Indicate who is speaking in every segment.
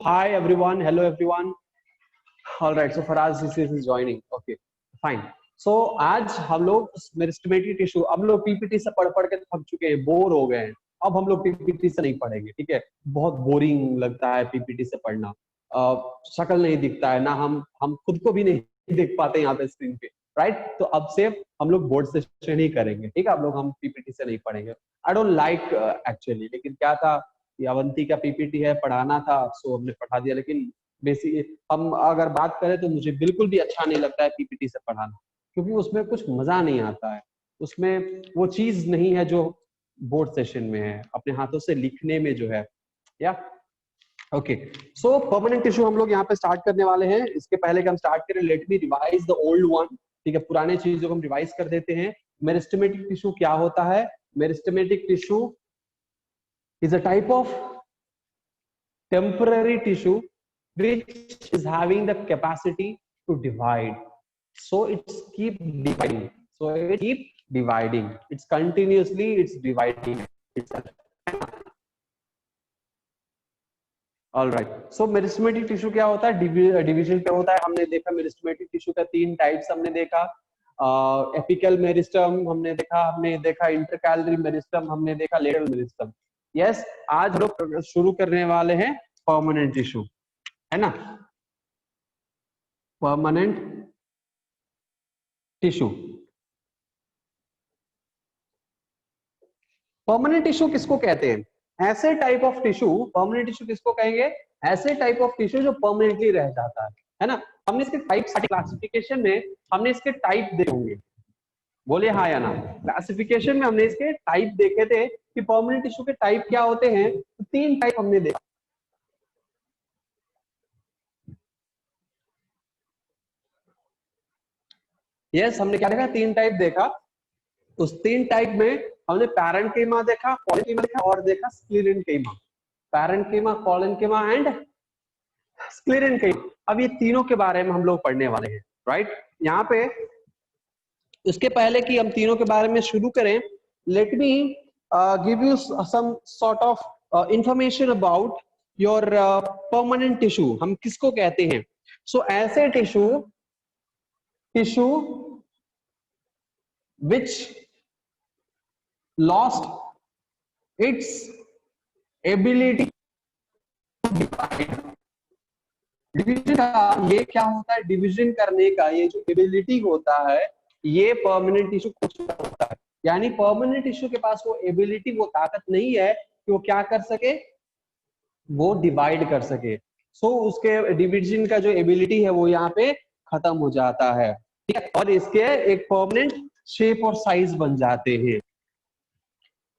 Speaker 1: Hi everyone, hello everyone. All right, so Faraz is joining. Okay, fine. So आज हम लोग meristematic tissue, अब लोग पीपीटी से पढ़ पढ़ के थक चुके हैं, बोर हो गए हैं. अब हम लोग पीपीटी से नहीं पढ़ेंगे, ठीक है. बहुत बोरिंग लगता है पीपीटी से पढ़ना. शक्ल नहीं दिखता है ना, हम खुद को भी नहीं देख पाते यहाँ पे स्क्रीन पे, राइट. तो अब से हम लोग बोर्ड सेशन ही करेंगे, ठीक है. अब लोग हम पीपीटी से नहीं पढ़ेंगे. आई डोंट लाइक एक्चुअली, लेकिन क्या था, ये अवंती का पीपीटी है, पढ़ाना था, सो हमने पढ़ा दिया. लेकिन बेसिक हम अगर बात करें तो मुझे बिल्कुल भी अच्छा नहीं लगता है पीपीटी से पढ़ाना, क्योंकि उसमें कुछ मजा नहीं आता है. उसमें वो चीज नहीं है जो बोर्ड सेशन में है, अपने हाथों से लिखने में जो है. या ओके, सो परमानेंट टिश्यू हम लोग यहाँ पे स्टार्ट करने वाले हैं. इसके पहले कि हम स्टार्ट करें, let me revise the old one, ठीक है. पुराने चीजों को हम रिवाइज कर देते हैं. मेरिस्टेमेटिक टिश्यू क्या होता है? Meristematic tissue is a type of temporary tissue which is having the capacity to divide. So it's keep dividing. So it keep dividing. It's continuously it's dividing itself. All right. So meristematic tissue क्या होता है? Division पे होता है. हमने देखा meristematic tissue का 3 types हमने देखा. एपिकल मेरिस्टम हमने देखा इंटरकैलरी मेरिस्टम हमने देखा, लेटरल मेरिस्टम. यस, आज लोग शुरू करने वाले हैं परमानेंट टिश्यू, है ना. Permanent tissue. परमानेंट टिश्यू किसको कहते हैं? ऐसे type of tissue, permanent tissue किसको कहेंगे? ऐसे टाइप ऑफ टिश्यू जो परमानेंटली रह जाता है ना. हमने इसके टाइप क्लासिफिकेशन में हमने इसके टाइप देखे होंगे. बोलिए हाँ या ना. क्लासिफिकेशन में हमने इसके टाइप देखे थे कि परमानेंट टिश्यू के टाइप क्या होते हैं. तो 3 टाइप हमने देखा. यस, हमने क्या देखा? 3 टाइप देखा. उस 3 टाइप में हमने पैरेन्कीमा देखा, कॉलेन्कीमा देखा और देखा स्क्लेरेन्कीमा. पैरेन्कीमा, कॉलेन्कीमा एंड स्क्लेरेन्कीमा. अब ये तीनों के बारे में हम लोग पढ़ने वाले हैं, राइट. यहाँ पे इसके पहले कि हम तीनों के बारे में शुरू करें, let me give you some sort of information about your permanent tissue. हम किसको कहते हैं? सो ऐसे tissue which lost its ability to divide. Division का ये क्या होता है? डिवीजन करने का ये जो एबिलिटी होता है, ये परमानेंट टिश्यू को होता है. यानी परमानेंट टिश्यू के पास वो एबिलिटी, वो ताकत नहीं है कि वो क्या कर सके, वो डिवाइड कर सके. सो उसके डिवीजन का जो एबिलिटी है वो यहाँ पे खत्म हो जाता है, ठीक है. और इसके एक परमानेंट शेप और साइज बन जाते हैं.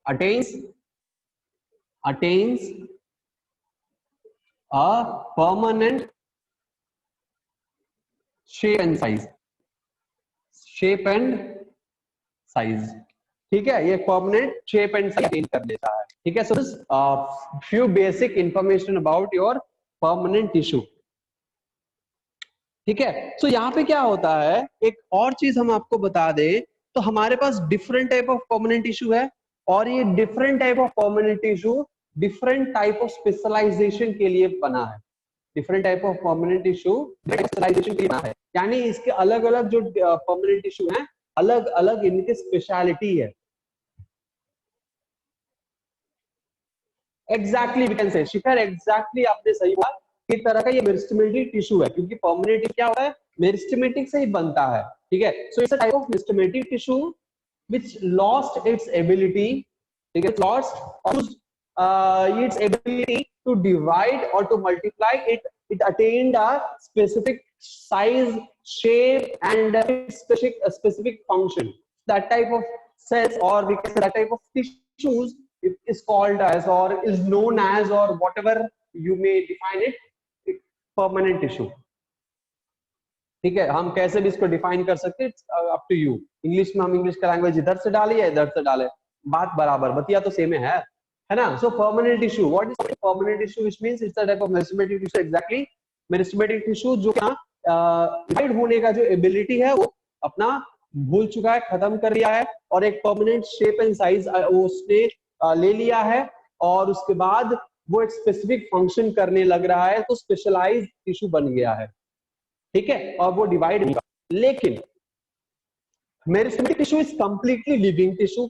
Speaker 1: Attains a permanent shape and size. ठीक है. ये permanent shape and size attain कर लेता है, ठीक है. So this few basic information about your permanent tissue, ठीक है. सो यहाँ पे क्या होता है, एक और चीज हम आपको बता दें, तो हमारे पास different type of permanent tissue है, और ये different type of permanent tissue different type of specialization के लिए बना है. Different type of permanent tissue specialization के लिए बना है. यानी इसके अलग अलग जो परमानेंट टिश्यू हैं, अलग अलग इनके स्पेशलिटी है. एग्जैक्टली वी कैन से, शिखर एग्जैक्टली आपने सही बात. इस तरह का ये मेरिस्टेमेटिक टिश्यू है, क्योंकि परमानेंट क्या होता है, मेरिस्टेमेटिक से ही बनता है, ठीक है. So it's a type of meristematic tissue which lost its ability, it lost its ability to divide or to multiply. It attained a specific size, shape and specific function. That type of cells, or we can say that type of tissues, is called as, or is known as, or whatever you may define it, permanent tissue. ठीक है. हम कैसे भी इसको define कर सकते हैं, up to you. English में हम इंग्लिश का लैंग्वेज इधर से डालिए या इधर से डाले, बात बराबर, बतिया तो सेम है ना. सो permanent tissue, what is permanent tissue? Which means it's a type of meristematic tissue. Exactly, meristematic tissue जो डिवाइड होने का जो एबिलिटी है वो अपना भूल चुका है, खत्म कर लिया है, और एक परमानेंट शेप एंड साइज उसने ले लिया है. और उसके बाद वो एक स्पेसिफिक फंक्शन करने लग रहा है तो स्पेशलाइज्ड टिश्यू बन गया है, ठीक है, और वो डिवाइड होगा। लेकिन meristematic tissue is completely living tissue,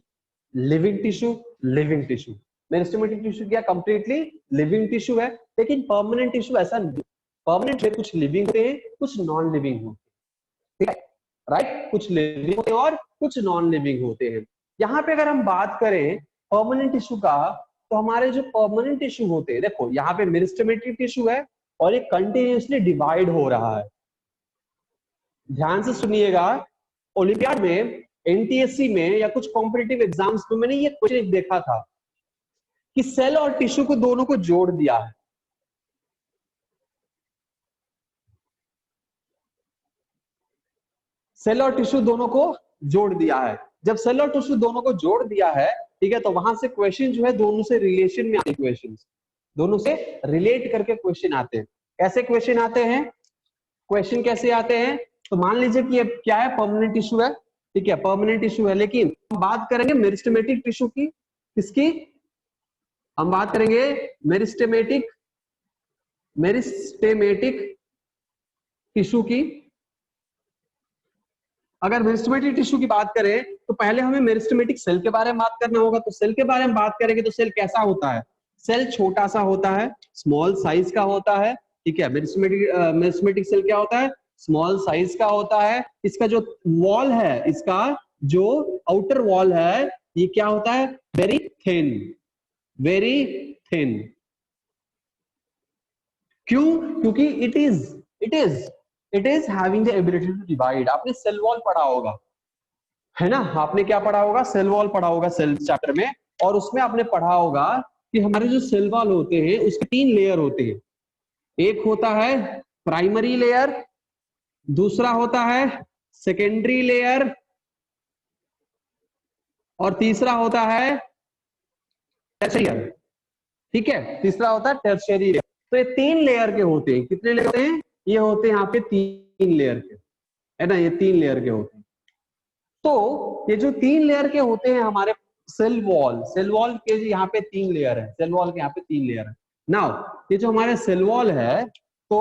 Speaker 1: living tissue, living tissue. Meristematic tissue क्या कंप्लीटली लिविंग टिश्यू है, लेकिन परमानेंट टिश्यू ऐसा नहीं। परमानेंट है, कुछ लिविंग होते हैं, कुछ नॉन लिविंग होते हैं, ठीक है, राइट, कुछ लिविंग होते हैं और कुछ नॉन लिविंग होते हैं। यहाँ पे अगर हम बात करें परमानेंट टिश्यू का, तो हमारे जो परमानेंट टिश्यू होते हैं, देखो यहाँ पे मेरिस्टेमेटिक टिश्यू है और ये कंटिन्यूअसली डिवाइड हो रहा है। ध्यान से सुनिएगा, ओलंपियाड में, एनटीएससी में या कुछ कॉम्पिटिटिव एग्जाम्स में मैंने ये क्वेश्चन देखा था कि सेल और टिश्यू को दोनों को जोड़ दिया है। सेल और टिश्यू दोनों को जोड़ दिया है। जब सेल और टिश्यू दोनों को जोड़ दिया है, ठीक है, तो वहां से क्वेश्चन जो है दोनों से रिलेशन में आते, क्वेश्चन दोनों से रिलेट करके क्वेश्चन आते हैं। कैसे क्वेश्चन आते हैं, क्वेश्चन कैसे आते हैं, तो मान लीजिए कि क्या है, परमानेंट टिश्यू है, ठीक है, परमानेंट टिश्यू है, लेकिन हम बात करेंगे मेरिस्टेमेटिक टिश्यू की, किसकी, हम बात करेंगे मेरिस्टेमेटिक, मेरिस्टेमेटिक टिश्यू की। अगर मेरिस्टेमेटिक टिश्यू की बात करें तो पहले हमें मेरिस्टेमेटिक सेल के बारे में बात करना होगा। तो सेल के बारे में बात करेंगे तो सेल कैसा होता है, सेल छोटा सा होता है, स्मॉल साइज का होता है, ठीक है। मेरिस्टेमेटिक सेल क्या होता है, स्मॉल साइज का होता है। इसका जो वॉल है, इसका जो आउटर वॉल है, ये क्या होता है, वेरी थिन, वेरी थिन। क्यों, क्योंकि it is having the ability to divide. आपने सेल वॉल पढ़ा होगा, है ना, आपने क्या पढ़ा होगा, सेल वॉल पढ़ा होगा सेल चैप्टर में, और उसमें आपने पढ़ा होगा कि हमारे जो सेल वॉल होते हैं उसके 3 लेयर होते हैं। एक होता है प्राइमरी लेयर, दूसरा होता है सेकेंडरी लेयर, और तीसरा होता है टर्शियरी, ठीक है, तीसरा होता है टर्शियरी लेयर। तो ये 3 लेयर के होते हैं। कितने लेयर होते हैं, ये होते हैं यहाँ पे 3 लेयर के, है ना, ये 3 लेयर के होते हैं। तो ये जो 3 लेयर के होते हैं हमारे सेल वॉल के यहाँ पे 3 लेयर है, सेल वॉल के यहाँ पे 3 लेयर है। नाउ ये जो हमारे सेल वॉल है, तो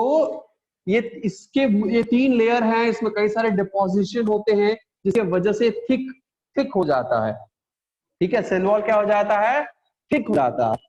Speaker 1: ये इसके ये 3 लेयर हैं, इसमें कई सारे डिपोजिशन होते हैं, जिसके वजह से थिक थिक हो जाता है, ठीक है, सेल वॉल क्या हो जाता है, थिक हो जाता है।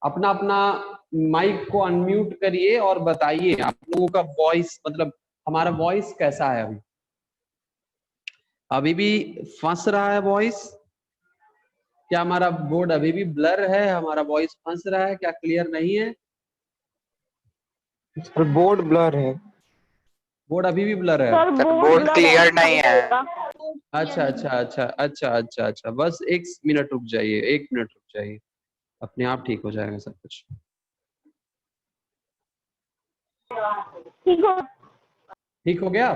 Speaker 1: अपना अपना माइक को अनम्यूट करिए और बताइए आप लोगों का वॉइस, मतलब हमारा वॉइस कैसा है। अभी अभी भी फंस रहा है वॉइस? क्या हमारा बोर्ड अभी भी ब्लर है? हमारा वॉइस फंस रहा है क्या? क्लियर नहीं है?
Speaker 2: बोर्ड ब्लर है
Speaker 1: बोर्ड अभी भी ब्लर है?
Speaker 3: Sir
Speaker 2: sir,
Speaker 3: board
Speaker 2: board clear नहीं है।
Speaker 1: अच्छा अच्छा अच्छा अच्छा अच्छा अच्छा, बस 1 मिनट रुक जाइए, 1 मिनट रुक जाइए, अपने आप ठीक हो जाएगा सब कुछ।
Speaker 3: ठीक हो?
Speaker 1: ठीक हो गया?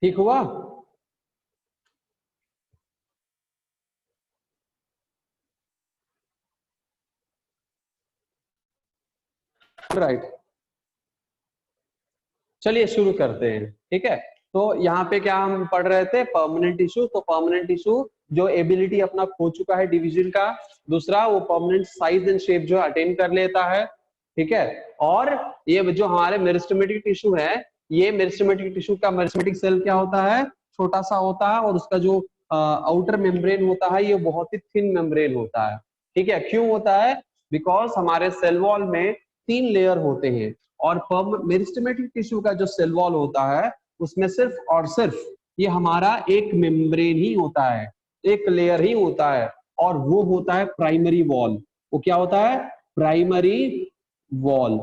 Speaker 1: ठीक हुआ? राइट, चलिए शुरू करते हैं। ठीक है, तो यहाँ पे क्या हम पढ़ रहे थे? Permanent issue. तो परमानेंट इशू जो एबिलिटी अपना खो चुका है डिवीजन का, दूसरा वो परमानेंट साइज एंड शेप जो अटेन कर लेता है। ठीक है, और ये जो हमारे मेरिस्टेमेटिक टिश्यू है, ये मेरिस्टेमेटिक टिश्यू का मेरिस्टेमेटिक सेल क्या होता है? छोटा सा होता है, और उसका जो आउटर मेम्ब्रेन होता है ये बहुत ही थिन मेम्ब्रेन होता है। ठीक है, क्यों होता है? बिकॉज हमारे सेल वॉल में 3 लेयर होते हैं, और मेरिस्टेमेटिक टिश्यू का जो सेल वॉल होता है उसमें सिर्फ और सिर्फ ये हमारा एक मेम्ब्रेन ही होता है, एक लेयर ही होता है, और वो होता है प्राइमरी वॉल। वो क्या होता है? प्राइमरी वॉल,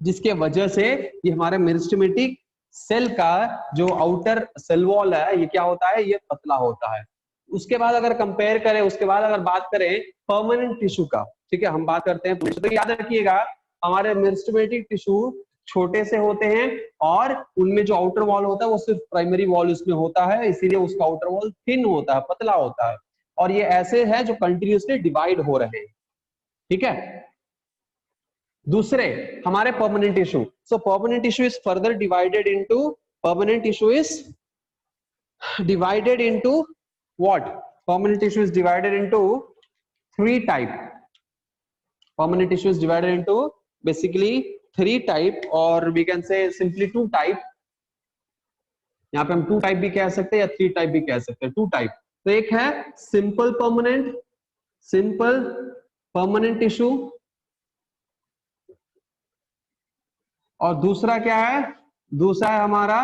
Speaker 1: जिसके वजह से ये हमारे मेरिस्टेमेटिक सेल का जो आउटर सेल वॉल है ये क्या होता है? ये पतला होता है। उसके बाद अगर कंपेयर करें, उसके बाद अगर बात करें परमानेंट टिश्यू का, ठीक है, हम बात करते हैं, तो याद रखिएगा हमारे मेरिस्टेमेटिक टिश्यू छोटे से होते हैं, और उनमें जो आउटर वॉल होता है वो सिर्फ प्राइमरी वॉल उसमें होता है, इसीलिए उसका आउटर वॉल थिन होता है, पतला होता है, और ये ऐसे है जो कंटिन्यूसली डिवाइड हो रहे हैं। ठीक है, दूसरे हमारे permanent tissue. So permanent tissue is further divided into, permanent tissue is divided into what? Permanent tissue is divided into 3 type. Permanent tissue is divided into basically 3 type, or we can say simply 2 type. यहाँ पे हम 2 type भी कह सकते हैं या 3 type भी कह सकते हैं। 2 टाइप, तो एक है simple permanent, simple permanent tissue, और दूसरा क्या है? दूसरा है हमारा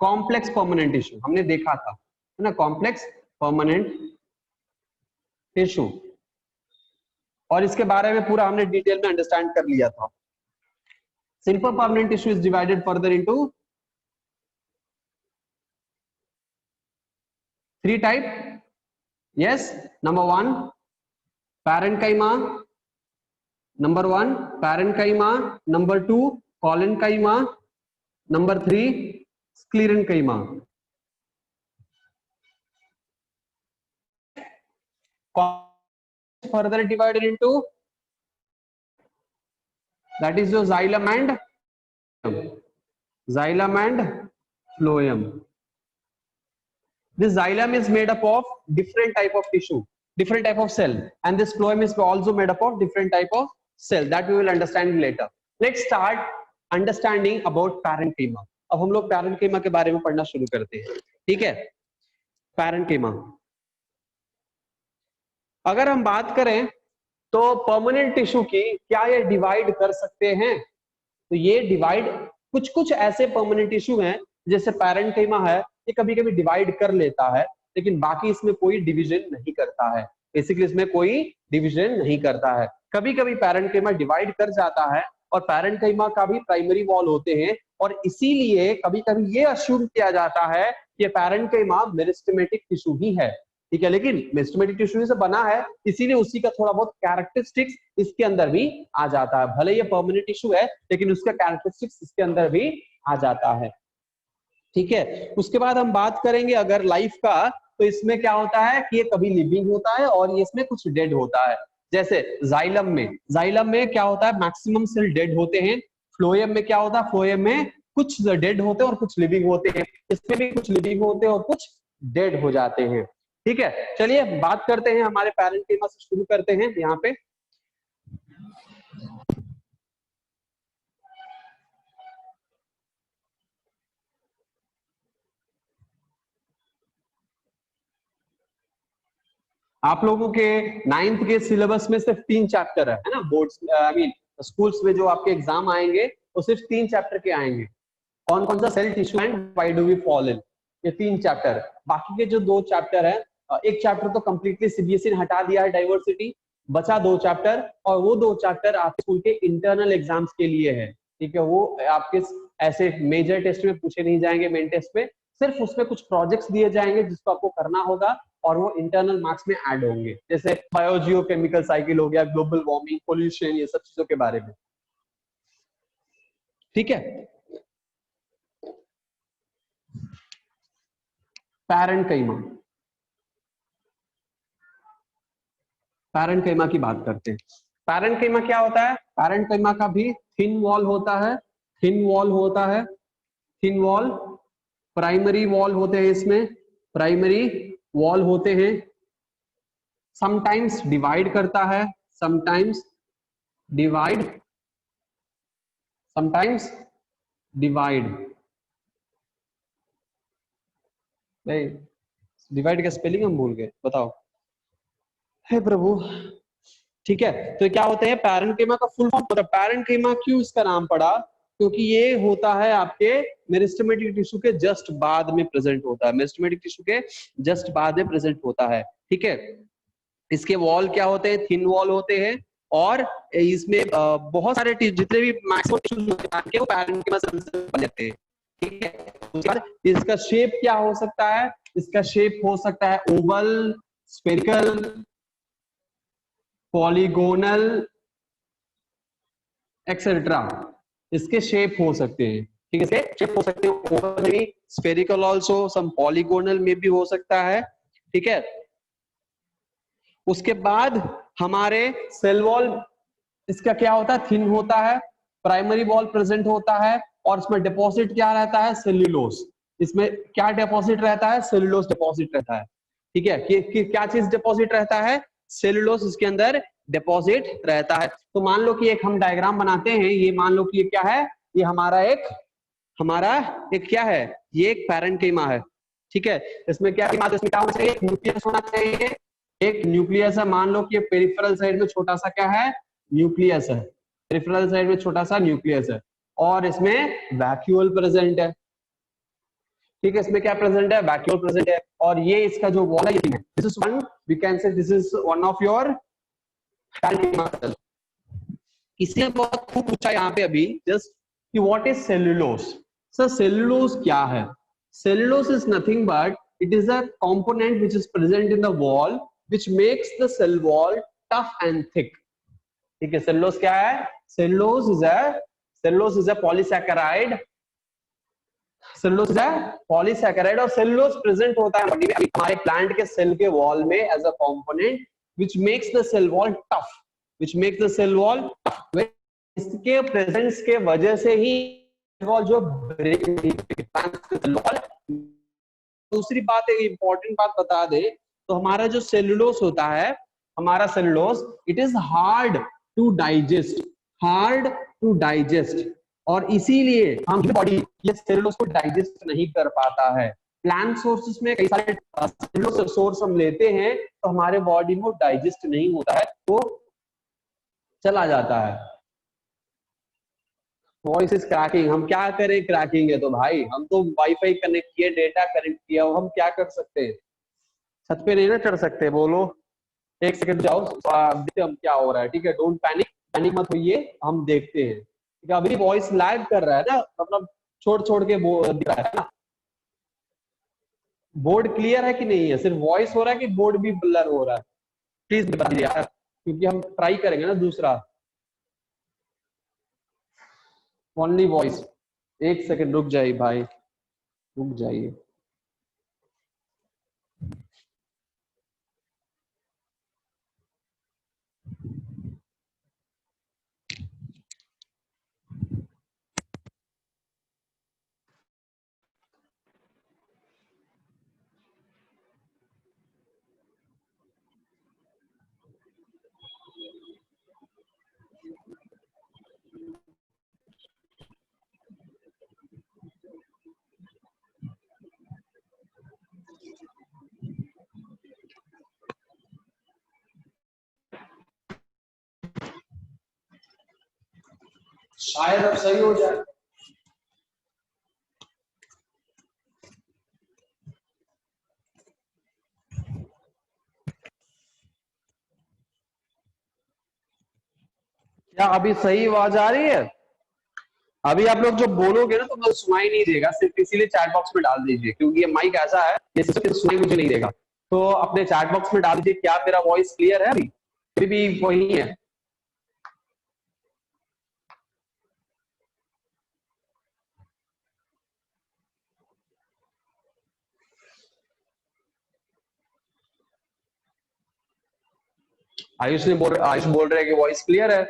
Speaker 1: कॉम्प्लेक्स परमानेंट टिश्यू। हमने देखा था है ना, कॉम्प्लेक्स परमानेंट टिश्यू, और इसके बारे में पूरा हमने डिटेल में अंडरस्टैंड कर लिया था। Simple permanent tissue is divided further into 3 type. Yes, number 1 parenchyma, number 1 parenchyma, number 2 collenchyma, number 3 sclerenchyma. Further divided into, that is your xylem and phloem. This xylem is made up of different type of tissue, different type of cell, and this phloem is also made up of different type of cell that we will understand later. Let's start understanding about parenchyma. अब हम लोग parenchyma के बारे में पढ़ना शुरू करते हैं। ठीक है, पैरेन्काइमा अगर हम बात करें तो परमानेंट टिश्यू की, क्या ये डिवाइड कर सकते हैं? तो ये डिवाइड, कुछ कुछ ऐसे परमानेंट टिश्यू हैं जैसे पैरेन्काइमा है, ये कभी कभी डिवाइड कर लेता है, लेकिन बाकी इसमें कोई डिवीजन नहीं करता है। बेसिकली इसमें कोई डिवीजन नहीं करता है। कभी कभी पैरेन्काइमा डिवाइड कर जाता है, और पैरेन्काइमा का भी प्राइमरी वॉल होते हैं, और इसीलिए कभी कभी ये अश्यूम किया जाता है कि पैरेन्काइमा मेरिस्टेमेटिक टिश्यू ही है। ठीक है, लेकिन मेरिस्टेमेटिक टिश्यू से बना है, इसीलिए उसी का थोड़ा बहुत कैरेक्टरिस्टिक्स इसके अंदर भी आ जाता है। भले ये परमानेंट टिश्यू है, लेकिन उसका कैरेक्टरिस्टिक्स इसके अंदर भी आ जाता है। ठीक है, उसके बाद हम बात करेंगे अगर लाइफ का, तो इसमें क्या होता है कि ये कभी लिविंग होता है और ये इसमें कुछ डेड होता है। जैसे जाइलम में क्या होता है? मैक्सिमम सेल डेड होते हैं। फ्लोएम में क्या होता है? फ्लोएम में कुछ डेड होते हैं और कुछ लिविंग होते हैं। इसमें भी कुछ लिविंग होते हैं और कुछ डेड हो जाते हैं। ठीक है, चलिए बात करते हैं, हमारे पैरेन्काइमा से शुरू करते हैं। यहाँ पे आप लोगों के 9th के सिलेबस में सिर्फ 3 चैप्टर है ना, बोर्ड्स आई मीन स्कूल्स में जो आपके एग्जाम आएंगे वो सिर्फ 3 चैप्टर के आएंगे। कौन कौन सा? Cell tissue and why do we fall in, ये 3 चैप्टर। बाकी के जो 2 चैप्टर है, एक चैप्टर तो कंप्लीटली सीबीएसई ने हटा दिया है, डाइवर्सिटी, बचा 2 चैप्टर, और वो 2 चैप्टर आपके स्कूल के इंटरनल एग्जाम्स के लिए है। ठीक है, वो आपके ऐसे मेजर टेस्ट में पूछे नहीं जाएंगे, मेन टेस्ट में सिर्फ उसमें कुछ प्रोजेक्ट्स दिए जाएंगे जिसको आपको करना होगा और वो इंटरनल मार्क्स में ऐड होंगे, जैसे बायोजियो केमिकल साइकिल हो गया, ग्लोबल वार्मिंग, पोल्यूशन, ये सब चीजों के बारे में। ठीक है, पैरेंकाइमा, पैरेंकाइमा की बात करते हैं। पैरेंकाइमा क्या होता है? पैरेंकाइमा का भी थिन वॉल होता है, थिन वॉल होता है, थिन वॉल, प्राइमरी वॉल होते हैं, इसमें प्राइमरी वॉल होते हैं, समटाइम्स डिवाइड करता है, समटाइम्स डिवाइड, समटाइम्स डिवाइड, नहीं डिवाइड का स्पेलिंग हम भूल गए, बताओ, हे प्रभु। ठीक है, तो क्या होते हैं पैरेंकाइमा का फुल फॉर्म होता है। पैरेंकाइमा क्यों इसका नाम पड़ा? क्योंकि ये होता है आपके मेरिस्टेमेटिक टिश्यू के जस्ट बाद में प्रेजेंट होता है, मेरिस्टेमेटिक टिश्यू के जस्ट बाद में प्रेजेंट होता है। ठीक है, इसके वॉल क्या होते हैं? थिन वॉल होते हैं, और इसमें बहुत सारे जितने भी मैक्सिमम टिश्यूज होते हैं वो पैरेंकाइमा से बन जाते हैं। ठीक है, उसके बाद इसका शेप क्या हो सकता है? इसका शेप हो सकता है ओवल, स्फेरिकल, पॉलीगोनल, एक्सेट्रा, इसके शेप हो सकते हैं। ठीक है, इसके शेप हो सकते हैं, ओवल में, स्फेरिकल आल्सो, सम पॉलीगोनल में भी हो सकता है। ठीक है, उसके बाद हमारे सेल वॉल, इसका क्या होता है? थिन होता है, प्राइमरी वॉल प्रेजेंट होता है, और इसमें डिपॉजिट क्या रहता है? सेल्यूलोज। इसमें क्या डिपॉजिट रहता है? सेल्यूलोज डिपॉजिट रहता है। ठीक है, क्या चीज डिपॉजिट रहता है? सेल्यूलोज इसके अंदर डिपॉजिट रहता है। तो मान लो कि एक हम डायग्राम बनाते हैं, ये मान लो कि ये क्या है? ये हमारा एक क्या है? ये एक पैरेंकाइमा है। ठीक है, इसमें क्या होना चाहिए? न्यूक्लियस होना चाहिए, एक न्यूक्लियस है। मान लो कि पेरिफेरल साइड में छोटा सा क्या है? न्यूक्लियस है, पेरिफेरल साइड में छोटा सा न्यूक्लियस है, और इसमें वैक्यूल प्रेजेंट है। ठीक है, इसमें क्या प्रेजेंट है? वैक्यूल प्रेजेंट है, और ये इसका जो वॉल है, this is one, we can say this is one of your parenchyma cell. इसलिए बहुत खूब पूछा यहाँ पे अभी जस्ट कि what is cellulose. Sir cellulose क्या है? Cellulose is nothing but it is a component which is present in the wall which makes the cell wall tough and thick. ठीक है, सेल्यूलोज क्या है? Cellulose is a polysaccharide, cellulose is a polysaccharide, और cellulose present होता है body में हमारे plant के सेल के वॉल में as a component which makes the cell wall tough, which makes the cell wall tough। इसके प्रेजेंस के वजह से ही वॉल जो ब्रेक नहीं होती। दूसरी बात, एक इंपॉर्टेंट बात बता दे, तो हमारा जो सेलुलोज होता है, हमारा cellulose, it is hard to digest, hard to digest, और इसीलिए हम बॉडी ये सेलुलोज को डाइजेस्ट नहीं कर पाता है। प्लांट सोर्सेस में कई सारे सेलुलोज सोर्स हम लेते हैं, तो हमारे बॉडी में डाइजेस्ट नहीं होता है, तो चला जाता है। वॉइस इज क्रैकिंग, हम क्या करें? क्रैकिंग है तो भाई हम तो वाईफाई कनेक्ट किए, डेटा कनेक्ट किया, हम क्या कर सकते हैं? छत पे नहीं ना चढ़ सकते। बोलो, एक सेकंड जाओ, देखते हम क्या हो रहा है। ठीक है, डोंट पैनिक, पैनिक मत होइए, हम देखते हैं। ठीक है, अभी वॉइस लैग कर रहा है ना, मतलब छोड़ छोड़ के दिख रहा है ना। बोर्ड क्लियर है कि नहीं है? सिर्फ वॉइस हो रहा है कि बोर्ड भी ब्लर हो रहा है? प्लीज बता दीजिए यार, क्योंकि हम ट्राई करेंगे ना दूसरा। ओनली वॉइस, एक सेकंड रुक जाइए भाई, रुक जाइए। शायद अब सही हो जाए। क्या अभी सही आवाज आ रही है? अभी आप लोग जो बोलोगे ना तो मुझे सुनाई नहीं देगा, सिर्फ इसीलिए चैट बॉक्स में डाल दीजिए, क्योंकि ये माइक ऐसा है ये सिर्फ सुनाई मुझे नहीं देगा। तो अपने चैट बॉक्स में डाल दीजिए क्या मेरा वॉइस क्लियर है अभी भी वही है? आयुष बोल रहे हैं कि वॉइस क्लियर है।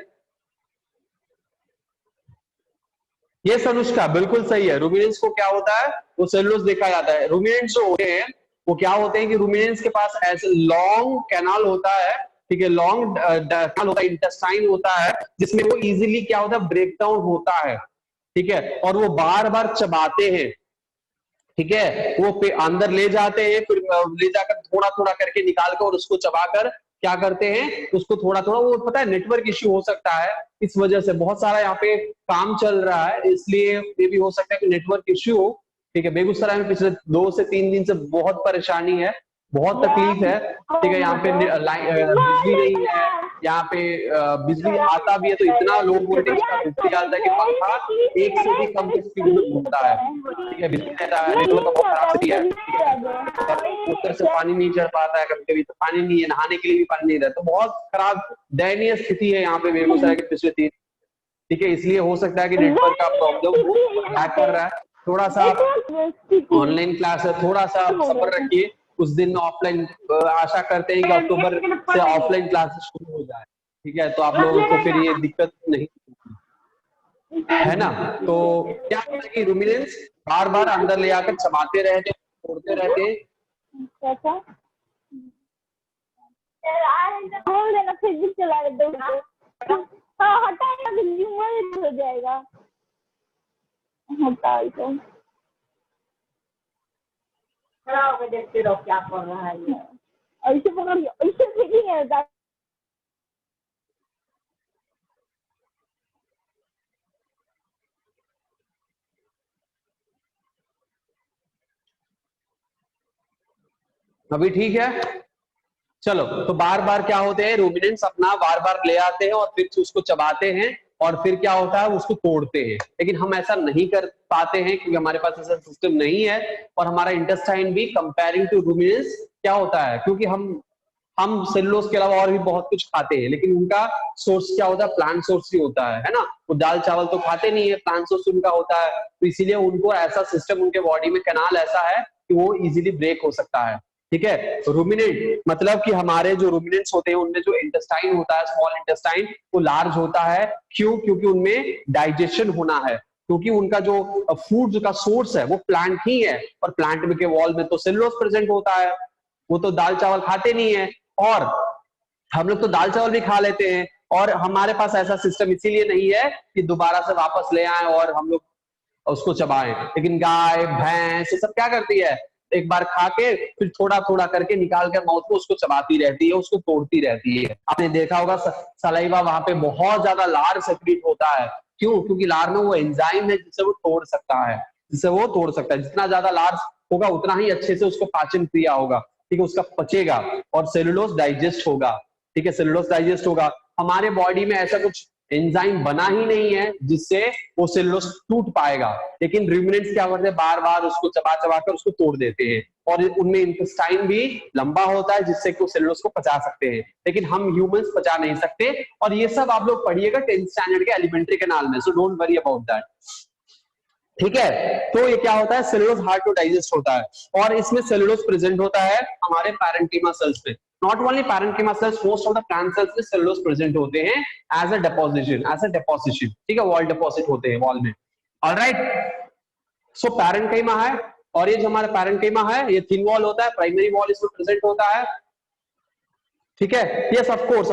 Speaker 1: ये अनुष्का बिल्कुल सही है। रूमिनेंट्स को क्या होता है, वो सेलुलोज देखा जाता है। रूमिनेंट्स जो होते हैं वो क्या होते हैं कि रूमिनेंट्स के पास ऐसे लॉन्ग कैनाल होता है, ठीक है, लॉन्ग कैनाल होता है, इंटेस्टाइन होता है, जिसमें वो इजीली क्या होता है, ब्रेक डाउन होता है, ठीक है, और वो बार बार चबाते हैं, ठीक है, वो अंदर ले जाते हैं, फिर ले जाकर थोड़ा थोड़ा करके निकाल कर और उसको चबाकर क्या करते हैं, उसको थोड़ा थोड़ा, वो पता है नेटवर्क इश्यू हो सकता है, इस वजह से बहुत सारा यहाँ पे काम चल रहा है, इसलिए ये भी हो सकता है कि नेटवर्क इश्यू हो, ठीक है। बेगूसराय में पिछले 2 से 3 दिन से बहुत परेशानी है, बहुत तकलीफ है, ठीक है। यहाँ पे बिजली नहीं है, यहाँ पे बिजली आता भी है तो इतना लो वोल्टेज का बिजली आता है कि पंखा 1 से भी कम की स्पीड में घूमता है, ठीक है। बिजली रहता है, नेटवर्क बहुत खराब स्थिति है, ऊपर से पानी नहीं चढ़ पाता है, कभी कभी तो पानी नहीं है, नहाने के लिए भी पानी नहीं रहता, तो बहुत खराब दयनीय स्थिति है यहाँ पे बेगूसराय के पिछले 3, ठीक है। इसलिए हो सकता है कि नेटवर्क का प्रॉब्लम हैक कर रहा है, थोड़ा सा ऑनलाइन क्लास है, थोड़ा सा सब्र रखिए, उस दिन ऑफलाइन आशा करते हैं कि अक्टूबर से ऑफलाइन क्लासेस शुरू हो जाए, ठीक है, तो आप लोगों को फिर ये दिक्कत नहीं है ना। तो क्या होता है कि रूमिनेंस बार बार अंदर ले आकर चबाते रहते, तोड़ते रहते,
Speaker 3: फिर भी चला दो, हाँ हटाएगा हो जाएगा, हटा तो खड़ा होकर देखते रहो क्या कर रहा है ये, ऐसे पकड़िए, ऐसे ठीक है।
Speaker 1: अभी ठीक है। चलो, तो बार बार क्या होते हैं, रूमिनेंट्स अपना बार बार ले आते हैं और फिर उसको चबाते हैं और फिर क्या होता है, उसको तोड़ते हैं, लेकिन हम ऐसा नहीं कर पाते हैं क्योंकि हमारे पास ऐसा सिस्टम नहीं है, और हमारा इंटेस्टाइन भी कंपेयरिंग टू रूमिनेंट्स क्या होता है, क्योंकि हम सेलुलोज के अलावा और भी बहुत कुछ खाते हैं, लेकिन उनका सोर्स क्या होता है, प्लांट सोर्स ही होता है ना। वो दाल चावल तो खाते नहीं है, प्लांट सोर्स उनका होता है, तो इसीलिए उनको ऐसा सिस्टम, उनके बॉडी में कैनाल ऐसा है कि वो इजीली ब्रेक हो सकता है, ठीक है। रूमिनेंट मतलब कि हमारे जो रूमिनेंट्स होते हैं उनमें जो इंटेस्टाइन होता है, स्मॉल इंटेस्टाइन, वो लार्ज होता है, क्यों, क्योंकि उनमें डाइजेशन होना है, क्योंकि उनका जो फूड का सोर्स है वो प्लांट ही है, और प्लांट में के वॉल में तो सेलुलोज प्रेजेंट होता है, वो तो दाल चावल खाते नहीं है, और हम लोग तो दाल चावल भी खा लेते हैं, और हमारे पास ऐसा सिस्टम इसीलिए नहीं है कि दोबारा से वापस ले आए और हम लोग उसको चबाएं, लेकिन गाय भैंस ये सब क्या करती है, एक बार खा के फिर थोड़ा थोड़ा करके निकाल कर माउथ में उसको चबाती रहती है, उसको तोड़ती रहती है। आपने देखा होगा सलाइवा वहां पे बहुत ज्यादा लार सेक्रेट होता है, क्यों, क्योंकि लार में वो एंजाइम है जिससे वो तोड़ सकता है, जितना ज्यादा लार होगा उतना ही अच्छे से उसको पाचन क्रिया होगा, ठीक है, उसका पचेगा और सेलुलोज डाइजेस्ट होगा, ठीक है, सेलुलोज डाइजेस्ट होगा। हमारे बॉडी में ऐसा कुछ एंजाइम बना ही नहीं है जिससे वो सेलुलोज टूट पाएगा, लेकिन रूमिनेंट्स क्या करते हैं, बार बार उसको चबा चबा कर उसको तोड़ देते हैं, और उनमें इंटेस्टाइन भी लंबा होता है जिससे कि वो सेलुलोज को पचा सकते हैं, लेकिन हम ह्यूमंस पचा नहीं सकते, और ये सब आप लोग पढ़िएगा 10th स्टैंडर्ड के एलिमेंट्री कैनाल में, so don't worry about that, ठीक है। तो ये क्या होता है, सेलुलोज हार्ड टू डाइजेस्ट होता है, और इसमें सेलुलोज प्रेजेंट होता है हमारे पैरेंकीमा सेल्स में, not only parenchyma cells, most of the plant cells में सेलुलोज प्रेजेंट होते हैं एज अ डेपोजिशन, ठीक है, वॉल डिपॉजिट होते हैं वॉल में, ऑलराइट। सो पैरेंकीमा है, और ये जो हमारा पैरेंकीमा है ये थिन वॉल होता है, प्राइमरी वॉल इसमें प्रेजेंट होता है, ठीक है। Yes of course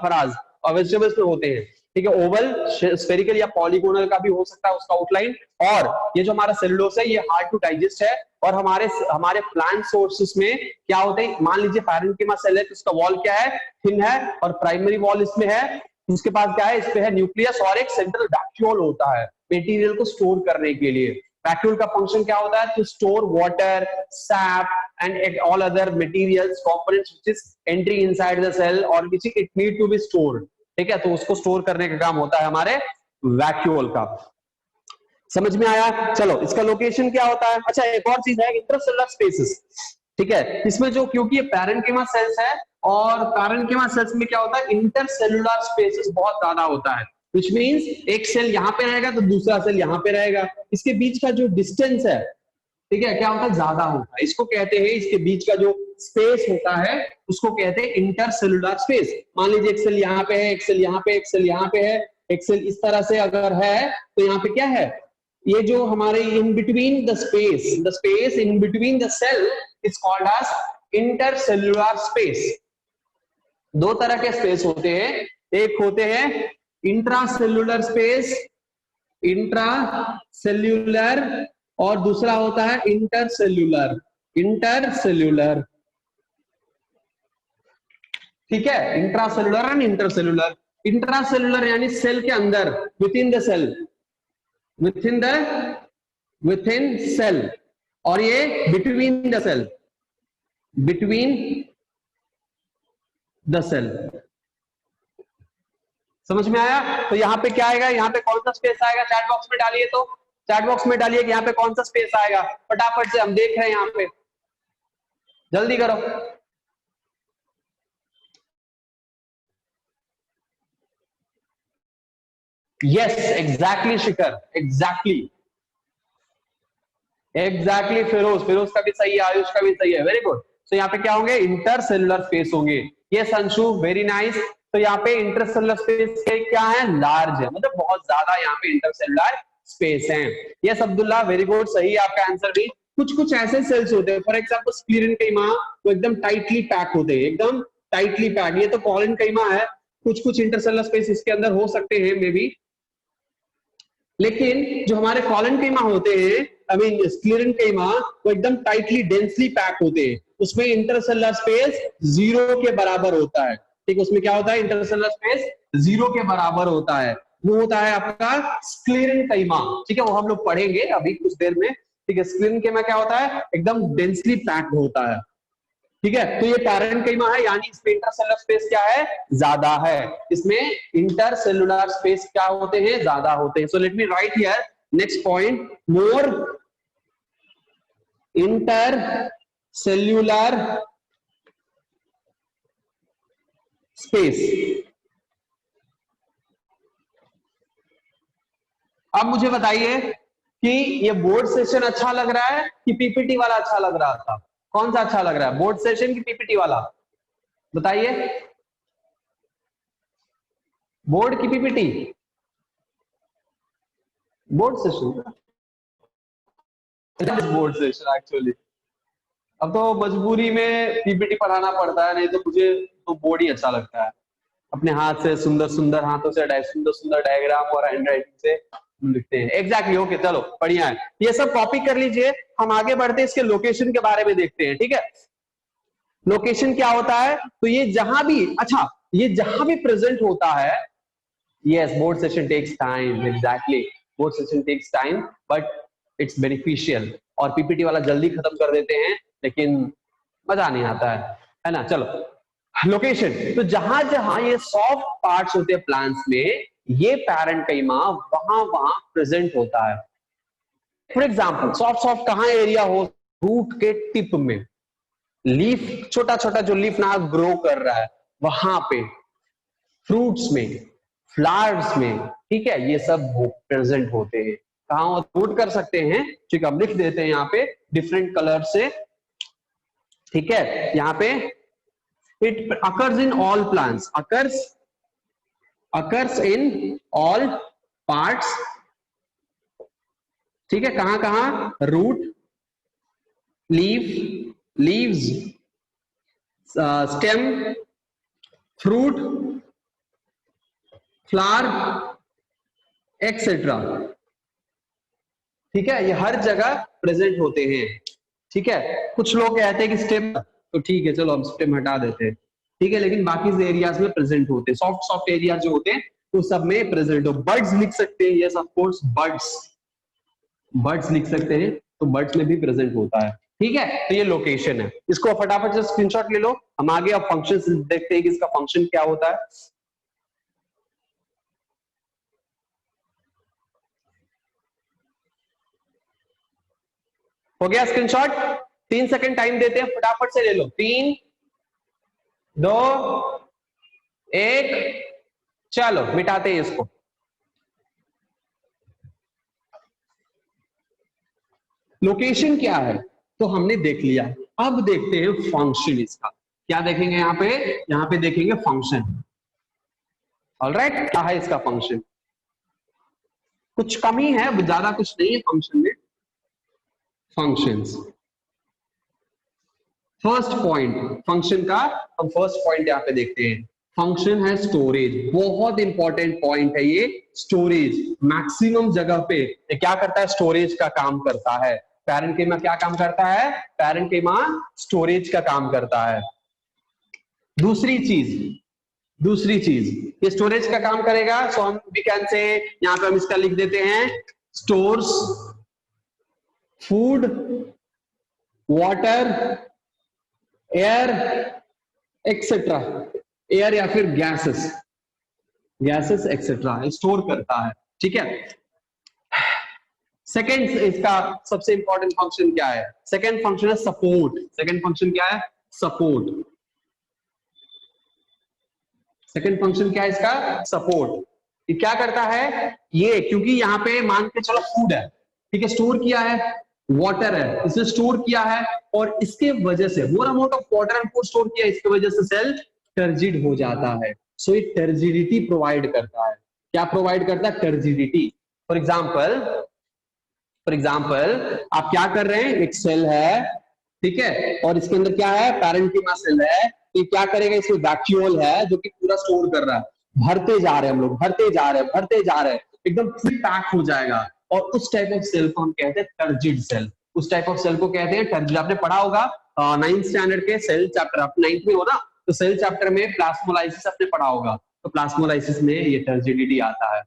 Speaker 1: Faraz, vegetables में होते हैं, ठीक है, ओवल, स्फेरिकल या पॉलीगोनल का भी हो सकता है उसका आउटलाइन, और ये जो हमारा सेलुलोज है ये हार्ड टू डाइजेस्ट है, और हमारे प्लांट सोर्सेस में क्या होते हैं, मान लीजिए पैरेंकीमा सेल है तो उसका वॉल क्या है, थिन है, और प्राइमरी वॉल इसमें है उसके पास क्या है, इस पे है न्यूक्लियस और एक सेंट्रल वैक्यूल होता है मटेरियल को स्टोर करने के लिए। वैक्यूल का फंक्शन क्या होता है, to store water, sap and all other materials components which is entering inside the cell और which it need to be stored. ठीक है, तो उसको स्टोर करने का काम होता है हमारे वैक्यूल का। समझ में आया? चलो, इसका लोकेशन क्या होता है? अच्छा, एक और चीज है, इंट्रासेलुलर स्पेसेस। ठीक है, इसमें जो, क्योंकि ये पैरेन्किमा सेल्स है और पैरेन्किमा सेल्स में क्या होता है, इंटरसेलुलर स्पेसेस बहुत ज्यादा होता है, व्हिच मींस एक सेल यहाँ पे रहेगा तो दूसरा सेल यहाँ पे रहेगा, इसके बीच का जो डिस्टेंस है, ठीक है, क्या होता है, ज्यादा होता है। इसको कहते हैं, इसके बीच का जो स्पेस होता है उसको कहते हैं इंटरसेलुलर स्पेस। मान लीजिए एक सेल यहाँ पे है, एक सेल यहाँ पे, एक सेल यहाँ पे है, एक सेल इस तरह से अगर है तो यहाँ पे क्या है, ये जो हमारे in between the space in between the cell is called as intercellular space. दो तरह के स्पेस होते हैं, एक होते हैं इंट्रासेल्युलर स्पेस, इंट्रासेल्युलर, और दूसरा होता है इंटरसेल्युलर। ठीक है, इंट्रासेल्युलर एंड इंटरसेल्युलर। इंट्रासेल्युलर यानी सेल के अंदर, within the cell, within cell, और ये between the cell, between the cell. समझ में आया? तो यहाँ पे क्या आएगा, यहाँ पे कौन सा स्पेस आएगा, चैट बॉक्स में डालिए, तो चैट बॉक्स में डालिए कि यहाँ पे कौन सा स्पेस आएगा, फटाफट से हम देख रहे हैं यहाँ पे, जल्दी करो। यस, एग्जैक्टली शिखर, एग्जैक्टली फिरोज का भी सही है, आयुष का भी सही है, वेरी गुड। तो यहाँ पे क्या होंगे, इंटरसेलुलर स्पेस होंगे। ये अंशु, वेरी नाइस। तो यहाँ पे इंटरसेलुलर स्पेस क्या है, लार्ज है, मतलब बहुत ज्यादा यहाँ पे इंटरसेलुलर स्पेस है। यस अब्दुल्ला, वेरी गुड, सही है आपका आंसर भी। कुछ कुछ ऐसे सेल्स होते हैं, फॉर एग्जाम्पल स्क्लेरेन्कीमा, वो एकदम टाइटली पैक होते हैं, एकदम टाइटली पैक। ये तो कॉलेनकाइमा है, कुछ कुछ इंटरसेलुलर स्पेस इसके अंदर हो सकते हैं मे बी, लेकिन जो हमारे कॉलेनकाइमा होते हैं, आई मीन स्क्लेरेन्कीमा, वो एकदम टाइटली डेंसली पैक होते हैं, उसमें इंटरसेलुलर स्पेस 0 के बराबर होता है। ठीक, उसमें क्या होता है, इंटरसेलुलर स्पेस 0 के बराबर होता है, वो होता है आपका स्क्लेरेन्कीमा। ठीक है, वो हम लोग पढ़ेंगे अभी कुछ देर में। ठीक है, स्क्लेरेन्कीमा क्या होता है, एकदम डेंसली पैक्ड होता है। ठीक है, तो ये पैरेन्काइमा है, यानी इसमें इंटरसेलुलर स्पेस क्या है, ज्यादा है, इसमें इंटरसेलुलर स्पेस क्या होते हैं, ज्यादा होते हैं। So let me right here next point, more intercellular space. अब मुझे बताइए कि ये बोर्ड सेशन अच्छा लग रहा है कि पीपीटी वाला अच्छा लग रहा था, कौन सा अच्छा लग रहा है, बोर्ड सेशन की पीपीटी वाला, बताइए। बोर्ड की PPT, board session, board session actually अब तो मजबूरी में पीपीटी पढ़ाना पड़ता है, नहीं तो मुझे तो बोर्ड ही अच्छा लगता है। अपने हाथ से सुंदर सुंदर हाथों से सुंदर सुंदर डायग्राम और हैंडराइटिंग से लिखते हैं। एग्जैक्टली, ओके, चलो बढ़िया है, ये सब कॉपी कर लीजिए। हम आगे बढ़ते हैं, इसके लोकेशन के बारे में देखते हैं। ठीक है, लोकेशन क्या होता है, तो ये जहां भी, अच्छा, ये जहां भी प्रेजेंट होता है, yes, board session takes time, exactly, board session takes time but it's beneficial. और पीपीटी वाला जल्दी खत्म कर देते हैं लेकिन मजा नहीं आता है ना। चलो, लोकेशन, तो जहां जहां ये सॉफ्ट पार्ट्स होते हैं प्लांट्स में, ये पैरेन्काइमा वहां वहां प्रेजेंट होता है। फॉर एग्जांपल, सॉफ्ट सॉफ्ट कहां एरिया हो, रूट के टिप में, लीफ, छोटा छोटा जो लीफ ना ग्रो कर रहा है वहां पे, फ्रूट्स में, फ्लावर्स में, ठीक है, ये सब प्रेजेंट होते हैं। कहां नोट कर सकते हैं, ठीक है, हम लिख देते हैं यहाँ पे डिफरेंट कलर से। ठीक है, यहाँ पे it occurs in all plants, occurs in all parts। ठीक है, कहां कहां, root, leaves, stem, fruit, flower, etcetera. ठीक है, ये हर जगह प्रेजेंट होते हैं। ठीक है, कुछ लोग कहते हैं कि स्टेम, तो ठीक है, चलो हम स्टेम हटा देते हैं, ठीक है, लेकिन बाकी एरियाज में प्रेजेंट होते हैं, सॉफ्ट सॉफ्ट एरिया जो होते हैं वो सब में प्रेजेंट हो। बर्ड्स लिख सकते हैं, yes of course birds, birds लिख सकते हैं, तो बर्ड्स में भी प्रेजेंट होता है। ठीक है, तो ये लोकेशन है, इसको फटाफट से स्क्रीनशॉट ले लो। हम आगे अब फंक्शन देखते हैं कि इसका फंक्शन क्या होता है। हो गया स्क्रीनशॉट? 3 सेकंड टाइम देते हैं, फटाफट से ले लो। 3 2 1, चलो मिटाते हैं इसको। लोकेशन क्या है तो हमने देख लिया, अब देखते हैं फंक्शन इसका। क्या देखेंगे यहाँ पे देखेंगे फंक्शन। ऑलराइट, क्या है इसका फंक्शन? कुछ कमी है, ज्यादा कुछ नहीं है फंक्शन में। फंक्शंस, फर्स्ट पॉइंट फंक्शन का, हम फर्स्ट पॉइंट यहाँ पे देखते हैं। फंक्शन है स्टोरेज, बहुत इंपॉर्टेंट पॉइंट है ये। स्टोरेज मैक्सिमम जगह पे ये क्या करता है? स्टोरेज का काम करता है। पैरेंकेमा क्या काम करता है? पैरेंकेमा स्टोरेज का काम करता है। दूसरी चीज ये स्टोरेज का काम करेगा, सो हम भी कैन से, यहाँ पे हम इसका लिख देते हैं stores food, water, air etcetera, air या फिर गैसेस एक्सेट्रा स्टोर करता है। ठीक है, सेकेंड इसका सबसे इंपॉर्टेंट फंक्शन क्या है? सेकेंड फंक्शन है सपोर्ट। सेकेंड फंक्शन क्या है? सपोर्ट। सेकेंड फंक्शन क्या है इसका? सपोर्ट। ये क्या करता है? ये क्योंकि यहाँ पे मान के चलो फूड है, ठीक है, स्टोर किया है, वाटर है, इसे स्टोर किया है, और इसके वजह से more amount of water and food store किया, इसके वजह से सेल टर्जिड हो जाता है। सो ये टर्जिडिटी प्रोवाइड करता है। क्या प्रोवाइड करता है? टर्जिडिटी। फॉर एग्जाम्पल आप क्या कर रहे हैं? एक सेल है, ठीक है, और इसके अंदर क्या है? पैरेंकीमा सेल है। तो क्या करेगा? इसमें वैक्यूल है जो कि पूरा स्टोर कर रहा है। भरते जा रहे हैं हम लोग, भरते जा रहे हैं, एकदम फुल पैक हो जाएगा। और उस टाइप ऑफ सेल को हम कहते हैं टर्जिड सेल। उस टाइप ऑफ सेल को कहते हैं टर्जिड। आपने पढ़ा होगा 9th स्टैंडर्ड के सेल चैप्टर, आप 9th में हो ना, तो सेल चैप्टर में प्लाज्मोलाइसिस आपने पढ़ा होगा, तो प्लाज्मोलाइसिस में ये टर्जिडिटी आता है।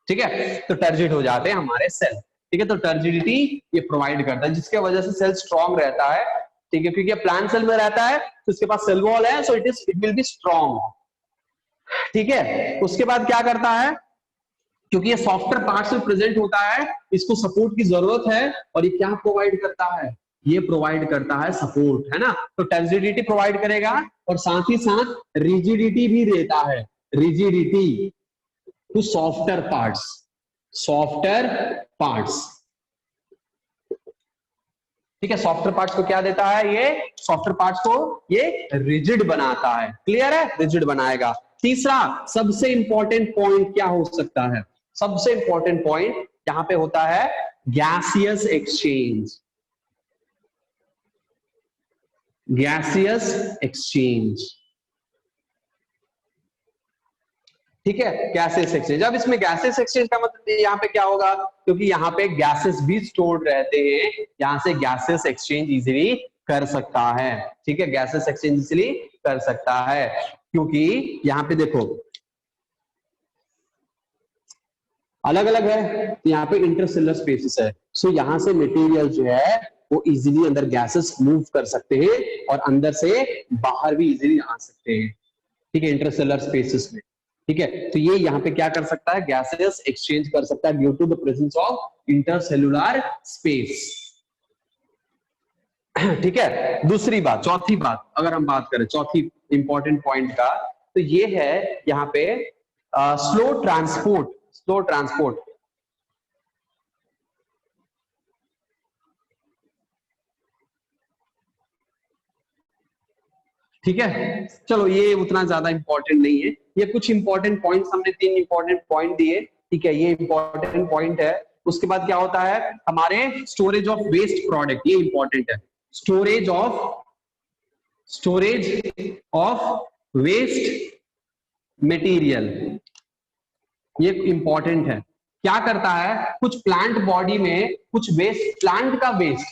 Speaker 1: ठीक है, तो टर्जिड हो जाते हैं हमारे सेल। ठीक है, तो टर्जिडिटी ये प्रोवाइड करता है, जिसके वजह से सेल स्ट्रॉन्ग रहता है। ठीक है, क्योंकि प्लांट सेल में रहता है तो इसके पास सेल वॉल है, so it will be strong. ठीक है, उसके बाद क्या करता है? क्योंकि ये सॉफ्टवेयर पार्ट्स में प्रेजेंट होता है, इसको सपोर्ट की जरूरत है, और ये क्या प्रोवाइड करता है? ये प्रोवाइड करता है सपोर्ट, है ना। तो टर्जिडिटी प्रोवाइड करेगा और साथ ही साथ रिजिडिटी भी देता है। Rigidity to software parts. ठीक है, सॉफ्टवेयर पार्ट्स को क्या देता है? ये सॉफ्टवेयर पार्ट्स को ये रिजिड बनाता है। क्लियर है? रिजिड बनाएगा। तीसरा सबसे इंपॉर्टेंट पॉइंट क्या हो सकता है? सबसे इंपॉर्टेंट पॉइंट यहां पे होता है गैसियस एक्सचेंज। गैसियस एक्सचेंज, ठीक है, गैसेस एक्सचेंज। अब इसमें गैसेस एक्सचेंज का मतलब यहाँ पे क्या होगा? क्योंकि यहाँ पे गैसेस भी स्टोर्ड रहते हैं, यहाँ से गैसेस एक्सचेंज इजीली कर सकता है। ठीक है, गैसेस एक्सचेंज इजीली कर सकता है, क्योंकि यहाँ पे देखो अलग अलग है, यहाँ पे इंटरसेलुलर स्पेसेस है, सो यहाँ से मटेरियल जो है वो इजीली अंदर गैसेस मूव कर सकते हैं और अंदर से बाहर भी इजीली आ सकते हैं। ठीक है, इंटरसेलुलर स्पेसेस में। ठीक है, तो ये यहाँ पे क्या कर सकता है? गैसेस एक्सचेंज कर सकता है due to the presence of intercellular space. ठीक है, दूसरी बात, चौथी बात अगर हम बात करें, चौथी इंपॉर्टेंट पॉइंट का, तो ये है यहाँ पे स्लो ट्रांसपोर्ट। ठीक है, चलो ये उतना ज्यादा इंपॉर्टेंट नहीं है, ये कुछ इंपॉर्टेंट पॉइंट्स हमने 3 इंपॉर्टेंट पॉइंट दिए। ठीक है, ये इंपॉर्टेंट पॉइंट है। उसके बाद क्या होता है? हमारे स्टोरेज ऑफ वेस्ट प्रोडक्ट, ये इंपॉर्टेंट है। स्टोरेज ऑफ वेस्ट मटेरियल, ये इंपॉर्टेंट है। क्या करता है? कुछ प्लांट बॉडी में कुछ वेस्ट, प्लांट का वेस्ट,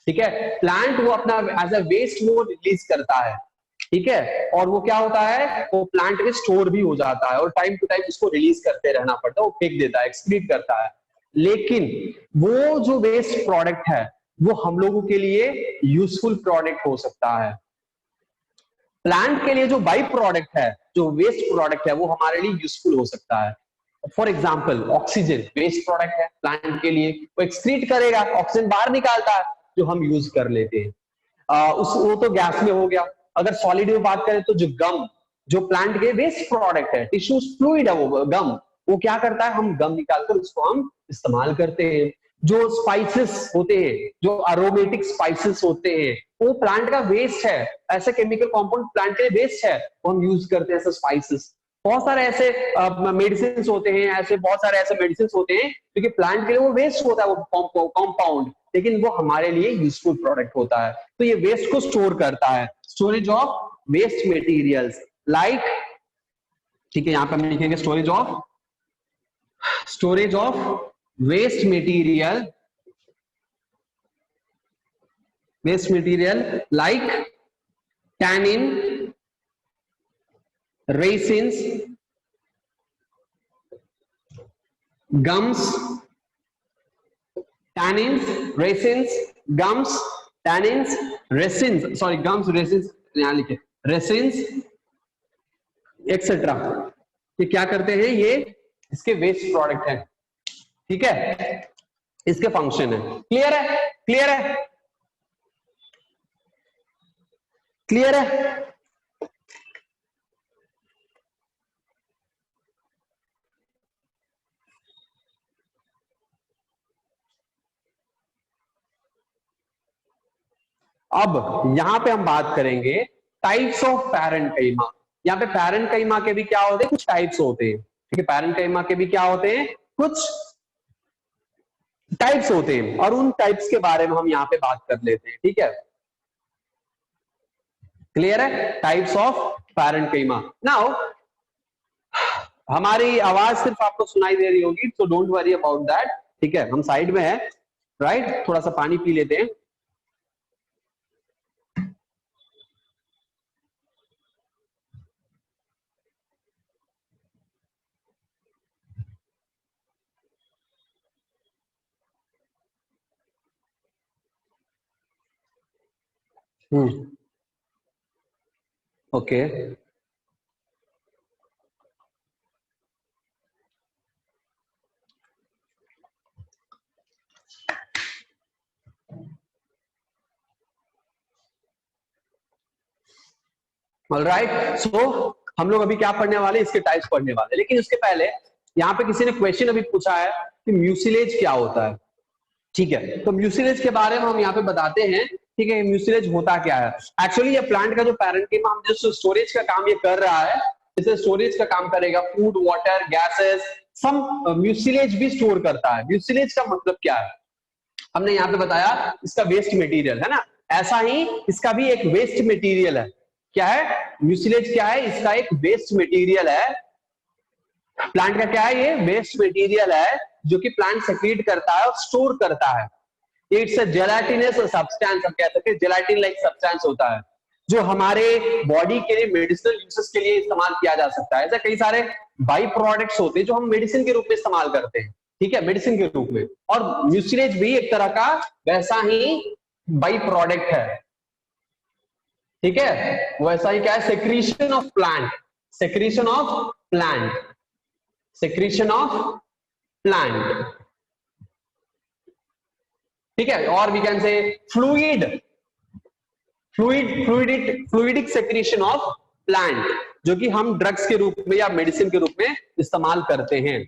Speaker 1: ठीक है, प्लांट वो अपना एज अ वेस्ट वो रिलीज करता है। ठीक है, और वो क्या होता है, वो प्लांट में स्टोर भी हो जाता है और टाइम टू टाइम उसको रिलीज करते रहना पड़ता है, वो फेंक देता है, एक्सक्रीट करता है। लेकिन वो जो वेस्ट प्रोडक्ट है वो हम लोगों के लिए यूजफुल प्रोडक्ट हो सकता है। प्लांट के लिए जो बाई प्रोडक्ट है, जो वेस्ट प्रोडक्ट है, वो हमारे लिए यूजफुल हो सकता है। For example oxygen waste product है प्लांट के लिए, वो एक्सक्रीट करेगा, ऑक्सीजन बाहर निकालता है जो हम यूज कर लेते हैं। वो तो गैस में हो गया। अगर सॉलिड में बात करें तो जो गम, जो प्लांट के वेस्ट प्रोडक्ट है, टिश्यूज फ्लूइड है वो गम, वो क्या करता है, हम गम निकालकर उसको हम इस्तेमाल करते हैं। जो स्पाइसेस होते हैं, जो अरोमेटिक स्पाइसेस होते हैं, वो प्लांट का वेस्ट है, ऐसे केमिकल कंपाउंड प्लांट के वेस्ट है, वो हम यूज करते हैं ऐसे स्पाइसेस। बहुत सारे ऐसे मेडिसिन होते हैं, ऐसे बहुत सारे ऐसे मेडिसिन होते हैं क्योंकि प्लांट के लिए वो वेस्ट होता है, वो कंपाउंड, लेकिन वो हमारे लिए यूजफुल प्रोडक्ट होता है। तो ये वेस्ट को स्टोर करता है, storage of waste materials like, ठीक है, यहां पर हम लिखेंगे storage of waste material like tannin, raisins, gums, tannins, raisins, gums, tannins, resins, sorry gums, resins, यहां लिखे resins एक्सेट्रा। ये क्या करते हैं, ये इसके वेस्ट प्रोडक्ट है, ठीक है, इसके फंक्शन है। क्लियर है, क्लियर है, क्लियर है। अब यहां पे हम बात करेंगे टाइप्स ऑफ पैरेन्काइमा। यहाँ पे पैरेन्काइमा के भी क्या होते हैं, कुछ टाइप्स होते हैं, ठीक है, पैरेन्काइमा के भी क्या होते हैं, कुछ टाइप्स होते हैं, और उन टाइप्स के बारे में हम यहाँ पे बात कर लेते हैं, ठीक है। क्लियर है, टाइप्स ऑफ पैरेन्काइमा। नाउ हमारी आवाज सिर्फ आपको सुनाई दे रही होगी, so don't worry about that, ठीक है, हम साइड में है, राइट, थोड़ा सा पानी पी लेते हैं। ओके, ऑलराइट, सो हम लोग अभी क्या पढ़ने वाले, इसके टाइप्स पढ़ने वाले। लेकिन उसके पहले यहाँ पे किसी ने क्वेश्चन अभी पूछा है कि म्यूसिलेज क्या होता है, ठीक है, तो म्यूसिलेज के बारे में हम यहाँ पे बताते हैं, ठीक है। म्यूसिलेज होता क्या है, एक्चुअली ये प्लांट का जो पैरेन्काइमा, हम जो स्टोरेज का काम ये कर रहा है, इसे स्टोरेज का काम करेगा, फूड, वाटर, गैसेस, सम म्यूसिलेज भी स्टोर करता है। म्यूसिलेज का मतलब क्या है, हमने यहाँ पे बताया इसका वेस्ट मटेरियल है ना, ऐसा ही इसका भी एक वेस्ट मटेरियल है। क्या है म्यूसिलेज, क्या है, इसका एक वेस्ट मटेरियल है। प्लांट का क्या है, ये वेस्ट मटेरियल है जो कि प्लांट सेक्रीट करता है और स्टोर करता है। इट्स अ जेलाटिनस सब्सटेंस, हम कह सकते हैं जेलाटिन लाइक सब्सटेंस होता है, जो हमारे बॉडी के लिए मेडिसिनल यूजेस के लिए इस्तेमाल किया जा सकता है। ऐसे कई सारे बाई प्रोडक्ट्स होते हैं जो हम मेडिसिन के रूप में इस्तेमाल करते हैं, ठीक है, मेडिसिन के रूप में, और म्यूसिलेज भी एक तरह का वैसा ही बाई प्रोडक्ट है, ठीक है, वैसा ही क्या है, secretion of plant, secretion of plant, secretion of plant, ठीक है, और we can say fluidic secretion of plant, जो कि हम ड्रग्स के रूप में या मेडिसिन के रूप में इस्तेमाल करते हैं।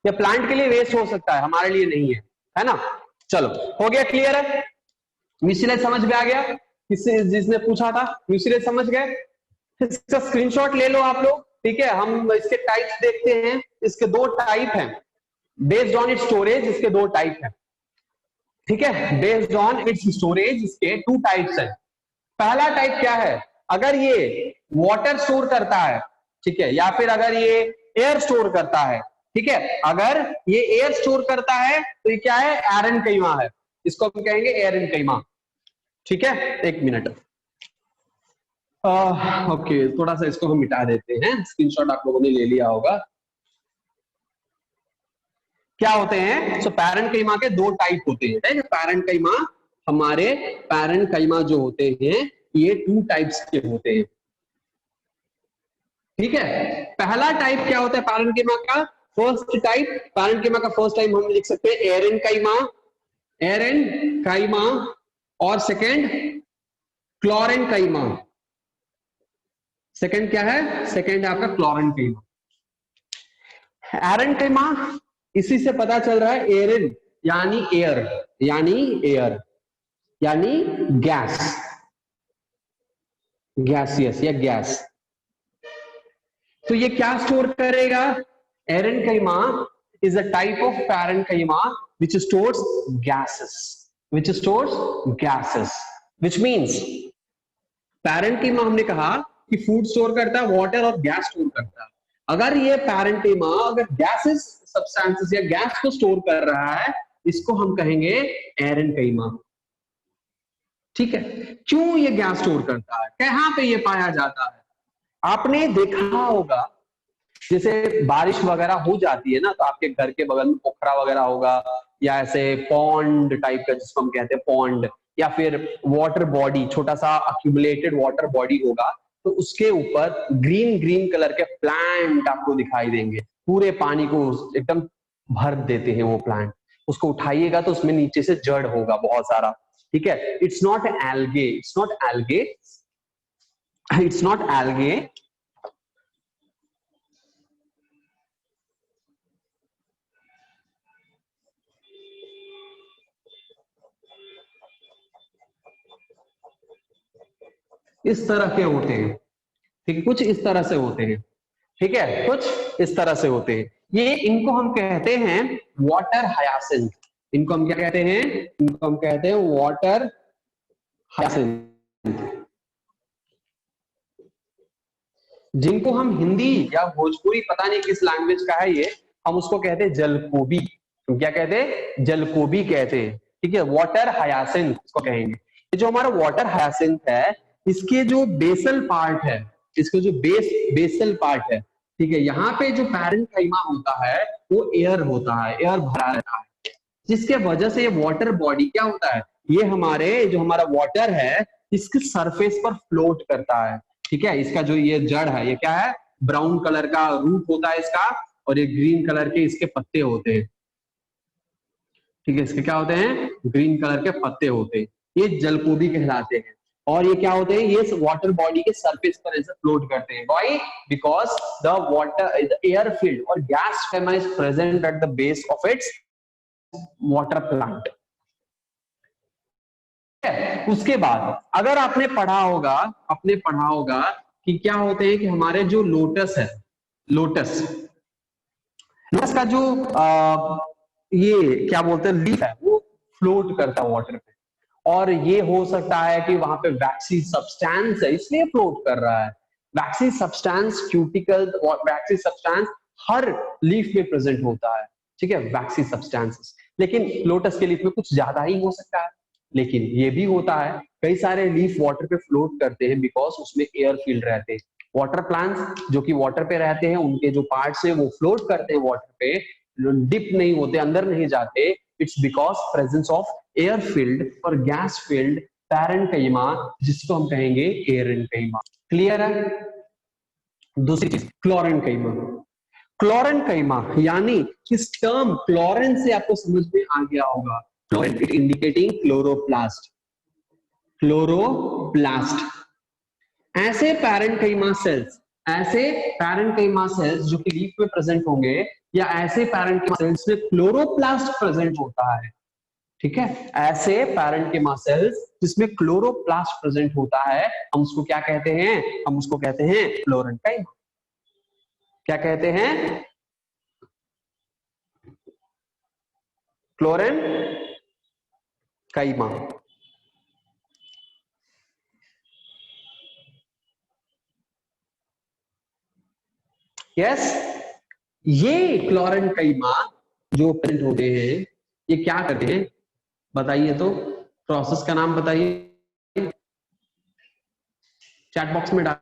Speaker 1: ये प्लांट के लिए वेस्ट हो सकता है, हमारे लिए नहीं है ना। चलो, हो गया, क्लियर है, म्यूसिलेज समझ में आ गया, जिसने पूछा था म्यूसिलेज समझ गए, इसका स्क्रीनशॉट ले लो आप लोग, ठीक है। हम इसके टाइप्स देखते हैं, इसके दो टाइप हैं, बेस्ड ऑन इट्स स्टोरेज इसके दो टाइप हैं, ठीक है, बेस्ड ऑन इट्स स्टोरेज इसके टू टाइप्स हैं। पहला टाइप क्या है, अगर ये वाटर स्टोर करता है, ठीक है, या फिर अगर ये एयर स्टोर करता है, ठीक है, अगर ये एयर स्टोर करता है तो ये क्या है, एरेन्काइमा है, इसको हम कहेंगे एरेन्काइमा, ठीक है। एक मिनट, ओके, थोड़ा सा इसको हम मिटा देते हैं, स्क्रीनशॉट आप लोगों ने ले लिया होगा। क्या होते हैं? सो पैरेंट कईमा के दो टाइप होते हैं, ठीक है। पैरेंट कईमा, हमारे पैरेंट कईमा जो होते हैं ये 2 टाइप्स के होते हैं, ठीक है। पहला टाइप क्या होता है पैरेंट कईमा का? फर्स्ट टाइप, पैरेंट कईमा का फर्स्ट टाइप हम लिख सकते हैं एरेन कईमा, एरेन कईमा, और सेकेंड क्लोरेन कईमा। सेकेंड क्या है? सेकेंड है आपका क्लोरेन कईमा। एरेन कईमा, इसी से पता चल रहा है, एरेन यानी एयर, यानी एयर, यानी गैस, गैसियस या गैस। तो ये क्या स्टोर करेगा? Aerenchyma is a type of parenchyma which stores gases, which stores gases, which means parenchyma हमने कहा कि फूड स्टोर करता है, वाटर और गैस स्टोर करता है। अगर ये पैरेंट कईमा अगर गैसेस सब्सटेंसेस या गैस को स्टोर कर रहा है, इसको हम कहेंगे एरेन कईमा, ठीक है। क्यों ये गैस स्टोर करता है, कहां पे ये पाया जाता है? आपने देखा होगा जैसे बारिश वगैरह हो जाती है ना, तो आपके घर के बगल में पोखरा वगैरह होगा, या ऐसे पॉन्ड टाइप का जिसको हम कहते हैं पॉन्ड, या फिर वाटर बॉडी, छोटा सा अक्यूमुलेटेड वाटर बॉडी होगा, तो उसके ऊपर ग्रीन ग्रीन कलर के प्लांट आपको दिखाई देंगे, पूरे पानी को एकदम भर देते हैं वो प्लांट। उसको उठाइएगा तो उसमें नीचे से जड़ होगा बहुत सारा, ठीक है। It's not algae, it's not algae, it's not algae, इस तरह के होते हैं, ठीक है, कुछ इस तरह से होते हैं, ठीक है, कुछ इस तरह से होते हैं। ये इनको हम कहते हैं वाटर हायासिंथ। इनको हम क्या कहते हैं? इनको हम कहते हैं वाटर हायासिंथ, जिनको हम हिंदी या भोजपुरी, पता नहीं किस लैंग्वेज का है ये, हम उसको कहते हैं जलकोबी। हम क्या कहते हैं? जलकोबी कहते हैं, ठीक है। वाटर हायासिंथ इसको कहेंगे। ये जो हमारा वाटर हायासिंथ है, इसके जो बेसल पार्ट है, इसका जो बेसल पार्ट है, ठीक है, यहाँ पे जो पैरेंट कईमा होता है वो एयर होता है, एयर भरा रहता है, जिसके वजह से ये वाटर बॉडी क्या होता है, ये हमारे जो हमारा वाटर है इसके सरफेस पर फ्लोट करता है, ठीक है। इसका जो ये जड़ है, ये क्या है? ब्राउन कलर का रूट होता है इसका, और ये ग्रीन कलर के इसके पत्ते होते हैं, ठीक है। इसके क्या होते हैं? ग्रीन कलर के पत्ते होते हैं, ये जलकोबी कहलाते हैं। और ये क्या होते हैं? ये वाटर बॉडी के सरफेस पर ऐसे फ्लोट करते हैं। Why? Because the water, the air field और गैस फैमा is present at the base of its water plant. उसके बाद अगर आपने पढ़ा होगा, कि क्या होते हैं कि हमारे जो लोटस है, लोटस का जो ये क्या बोलते हैं, लीफ है, वो फ्लोट करता है वाटर पे, और ये हो सकता है कि वहां पे वैक्सी सब्सटेंस है इसलिए फ्लोट कर रहा है। Waxy substance, cuticle waxy substance हर लीफ में प्रेजेंट होता है, ठीक है, वैक्सी सब्सटेंसेस। लेकिन लोटस के लीफ में कुछ ज्यादा ही हो सकता है, लेकिन ये भी होता है कई सारे लीफ वाटर पे फ्लोट करते हैं बिकॉज उसमें एयर फील्ड रहते हैं। वाटर प्लांट्स जो कि वाटर पे रहते हैं, उनके जो पार्ट्स है वो फ्लोट करते हैं वाटर पे, डिप नहीं होते, अंदर नहीं जाते। It's because presence of air field और गैस फील्ड पैरेंट कईमा, जिसको हम कहेंगे एरेन कईमा। क्लियर है? दूसरी चीज क्लोरेन कईमा। क्लोरेन कईमा यानी किस टर्म क्लोरेन से आपको समझ में आ गया होगा, क्लोरेन इट इंडिकेटिंग क्लोरोप्लास्ट, क्लोरोप्लास्ट। ऐसे पैरेंट कईमा सेल्स, ऐसे पैरेंट कईमा सेल्स जो कि लीफ में प्रेजेंट होंगे, या ऐसे पैरेंट कईमा सेल्स में क्लोरोप्लास्ट प्रेजेंट होता है, ठीक है। ऐसे पैरेंट कईमा सेल्स जिसमें क्लोरोप्लास्ट प्रेजेंट होता है, हम उसको क्या कहते हैं? हम उसको कहते हैं क्लोरेन कईमा। क्या कहते हैं? क्लोरेन कईमा। यस, ये क्लोरेन कईमा जो प्रेजेंट होते हैं, ये क्या करते हैं बताइए तो, प्रोसेस का नाम बताइए। चैट बॉक्स में डाल।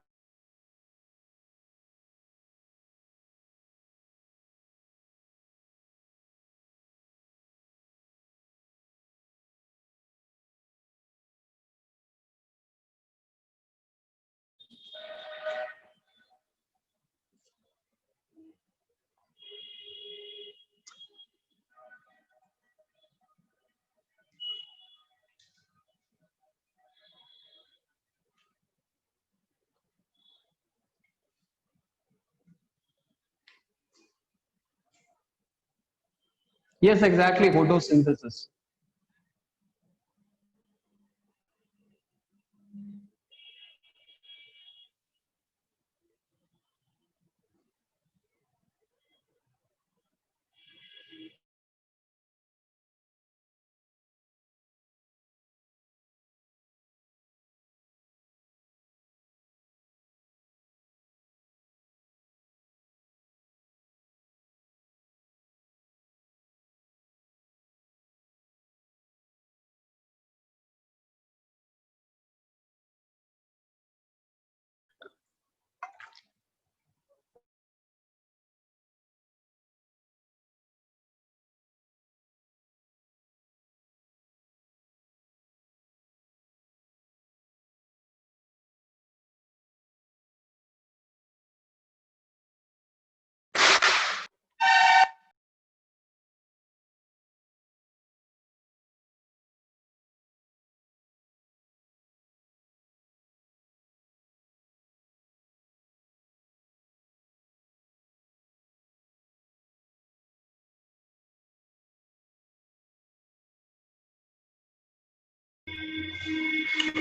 Speaker 1: Yes, exactly, photosynthesis.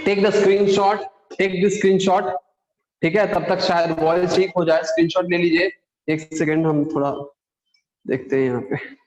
Speaker 1: Take the screenshot, take the screenshot. ठीक है, तब तक शायद वॉइस ठीक हो जाए। स्क्रीनशॉट ले लीजिए। एक सेकेंड, हम थोड़ा देखते हैं यहाँ पे।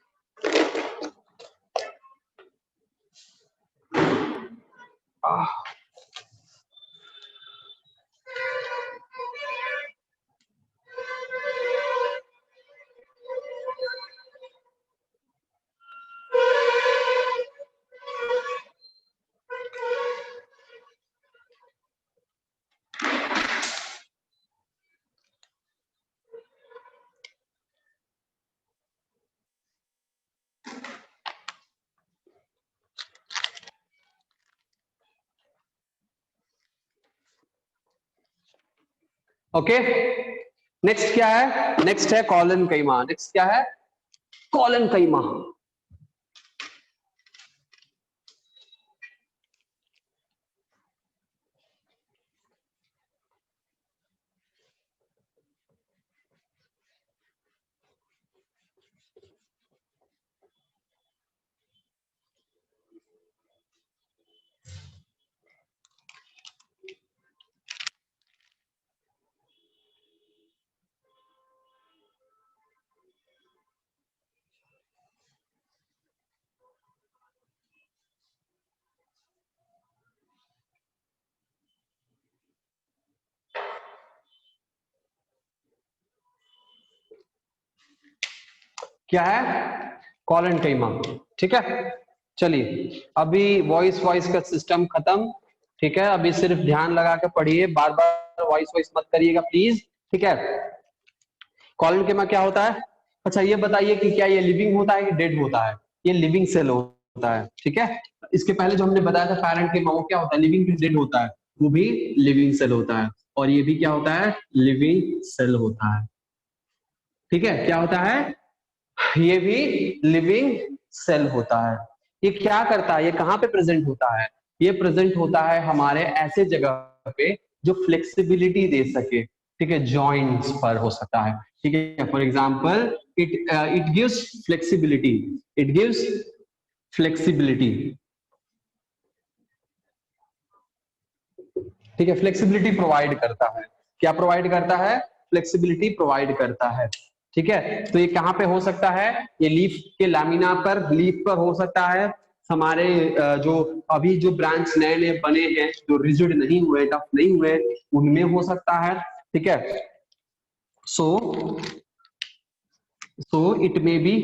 Speaker 1: ओके, नेक्स्ट क्या है? नेक्स्ट है कॉलन कैमा। नेक्स्ट क्या है? कॉलन कैमा। क्या है? कॉलन कैमा। ठीक है, चलिए अभी वॉइस का सिस्टम खत्म। ठीक है, अभी सिर्फ ध्यान लगा के पढ़िए, बार बार वॉइस मत करिएगा प्लीज। ठीक है, कॉलन कैमा क्या होता है? अच्छा ये बताइए कि क्या ये लिविंग होता है कि डेड होता है? ये लिविंग सेल होता है। ठीक है, इसके पहले जो हमने बताया था पैरेंट कैमा, वो क्या होता है? लिविंग कि डेड होता है? वो भी लिविंग सेल होता है। और ये भी क्या होता है? लिविंग सेल होता है। ठीक है, क्या होता है? ये भी लिविंग सेल होता है। ये क्या करता है? ये कहाँ पे प्रेजेंट होता है? ये प्रेजेंट होता है हमारे ऐसे जगह पे जो फ्लेक्सिबिलिटी दे सके। ठीक है, जॉइंट्स पर हो सकता है। ठीक है, for example it gives flexibility. It gives flexibility. ठीक है, फ्लेक्सिबिलिटी प्रोवाइड करता है। क्या प्रोवाइड करता है? फ्लेक्सिबिलिटी प्रोवाइड करता है। ठीक है, तो ये कहाँ पे हो सकता है? ये लीफ के लैमिना पर, लीफ पर हो सकता है। हमारे जो अभी जो ब्रांच नए नए बने हैं, जो रिजिड नहीं हुए, टफ नहीं हुए, उनमें हो सकता है। ठीक है, so it may be,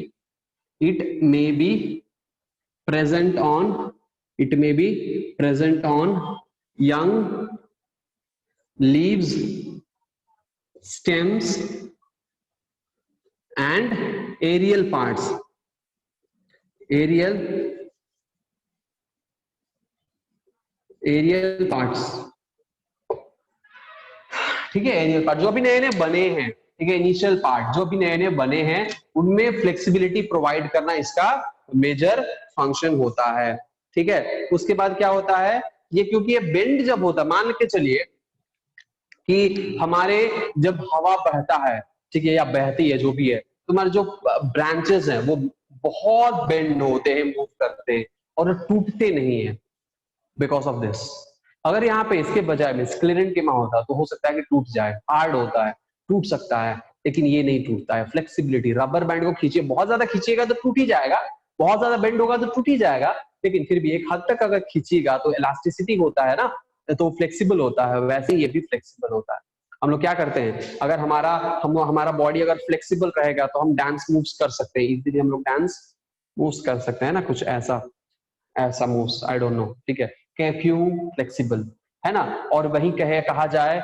Speaker 1: it may be present on, it may be present on young leaves, stems and aerial parts, aerial parts, ठीक है। एरियल पार्ट जो अभी नए नए बने हैं, ठीक है, इनिशियल पार्ट जो अभी नए नए बने हैं, उनमें फ्लेक्सिबिलिटी प्रोवाइड करना इसका मेजर फंक्शन होता है, ठीक है। उसके बाद क्या होता है, ये क्योंकि ये बेंड जब होता है, मान के चलिए कि हमारे जब हवा बहता है, ठीक है, या बहती है जो भी है, तो हमारे जो ब्रांचेस हैं वो बहुत बेंड होते हैं, मूव करते हैं और टूटते नहीं है बिकॉज ऑफ दिस। अगर यहाँ पे इसके बजाय में स्क्लेरेंटिमा होता तो हो सकता है कि टूट जाए, हार्ड होता है, टूट सकता है, लेकिन ये नहीं टूटता है। फ्लेक्सिबिलिटी, रबर बैंड को खींचे, बहुत ज्यादा खींचिएगा तो टूट ही जाएगा, बहुत ज्यादा बेंड होगा तो टूट ही जाएगा, लेकिन फिर भी एक हद तक अगर खींचिएगा तो इलास्टिसिटी होता है ना, तो फ्लेक्सिबल होता है, वैसे ये भी फ्लेक्सिबल होता है। हम लोग क्या करते हैं, अगर हमारा बॉडी अगर फ्लेक्सिबल रहेगा तो हम डांस मूव्स कर सकते हैं, इजीली हम लोग डांस मूव्स कर सकते हैं ना, कुछ ऐसा मूव्स, आई डोंट नो, ठीक है, क्यों फ्लेक्सिबल है ना। और वही कहा जाए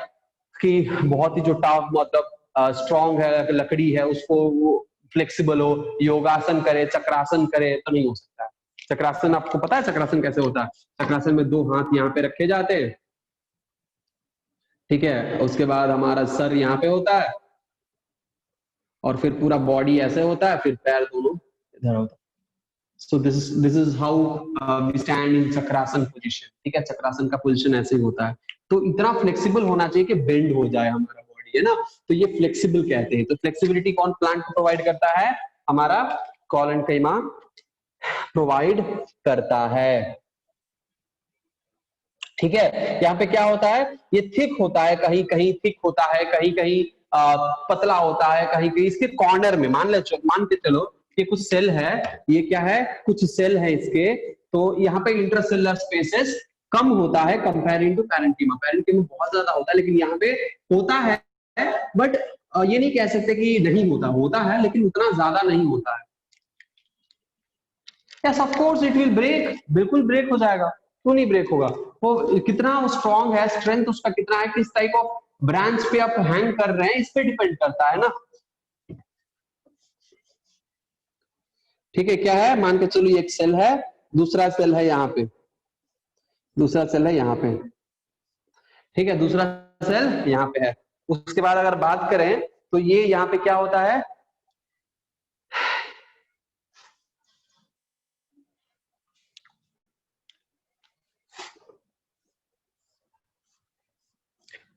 Speaker 1: कि बहुत ही जो टफ मतलब स्ट्रॉन्ग है, लकड़ी है, उसको वो फ्लेक्सिबल हो, योगासन करे, चक्रासन करे, तो नहीं हो सकता है। चक्रासन आपको पता है चक्रासन कैसे होता है? चक्रासन में दो हाथ यहाँ पे रखे जाते हैं, ठीक है, उसके बाद हमारा सर यहाँ पे होता है और फिर पूरा बॉडी ऐसे होता है, फिर पैर दोनों इधर होता है। So this is how we stand in chakrasana position, ठीक है, चक्रासन का पोजीशन ऐसे ही होता है। तो इतना फ्लेक्सिबल होना चाहिए कि बेंड हो जाए हमारा बॉडी, है ना, तो ये फ्लेक्सिबल कहते हैं। तो फ्लेक्सिबिलिटी कौन प्लांट प्रोवाइड करता है? हमारा कॉलेंटेमा प्रोवाइड करता है, ठीक है। यहाँ पे क्या होता है, ये थिक होता है, कहीं कहीं थिक होता है, कहीं कहीं पतला होता है, कहीं कहीं इसके कॉर्नर में मान के चलो ये कुछ सेल है, ये क्या है, कुछ सेल है इसके, तो यहाँ पे इंटरसेलुलर स्पेसेस कम होता है कंपेयरिंग टू पैरेंकीमा। पैरेंकीमा बहुत ज्यादा होता है, लेकिन यहाँ पे होता है, बट ये नहीं कह सकते कि नहीं होता, होता है लेकिन उतना ज्यादा नहीं होता है। Yes of course it will break, बिल्कुल ब्रेक हो जाएगा, क्यों नहीं ब्रेक होगा। वो कितना स्ट्रॉन्ग है, स्ट्रेंथ उसका कितना है, किस टाइप ऑफ ब्रांच पे आप हैंग कर रहे हैं, इस पे डिपेंड करता है ना, ठीक है। क्या है, मान के चलो एक सेल है, दूसरा सेल है यहाँ पे, दूसरा सेल है यहाँ पे, ठीक है, दूसरा सेल यहाँ पे है। उसके बाद अगर बात करें तो ये यहाँ पे क्या होता है,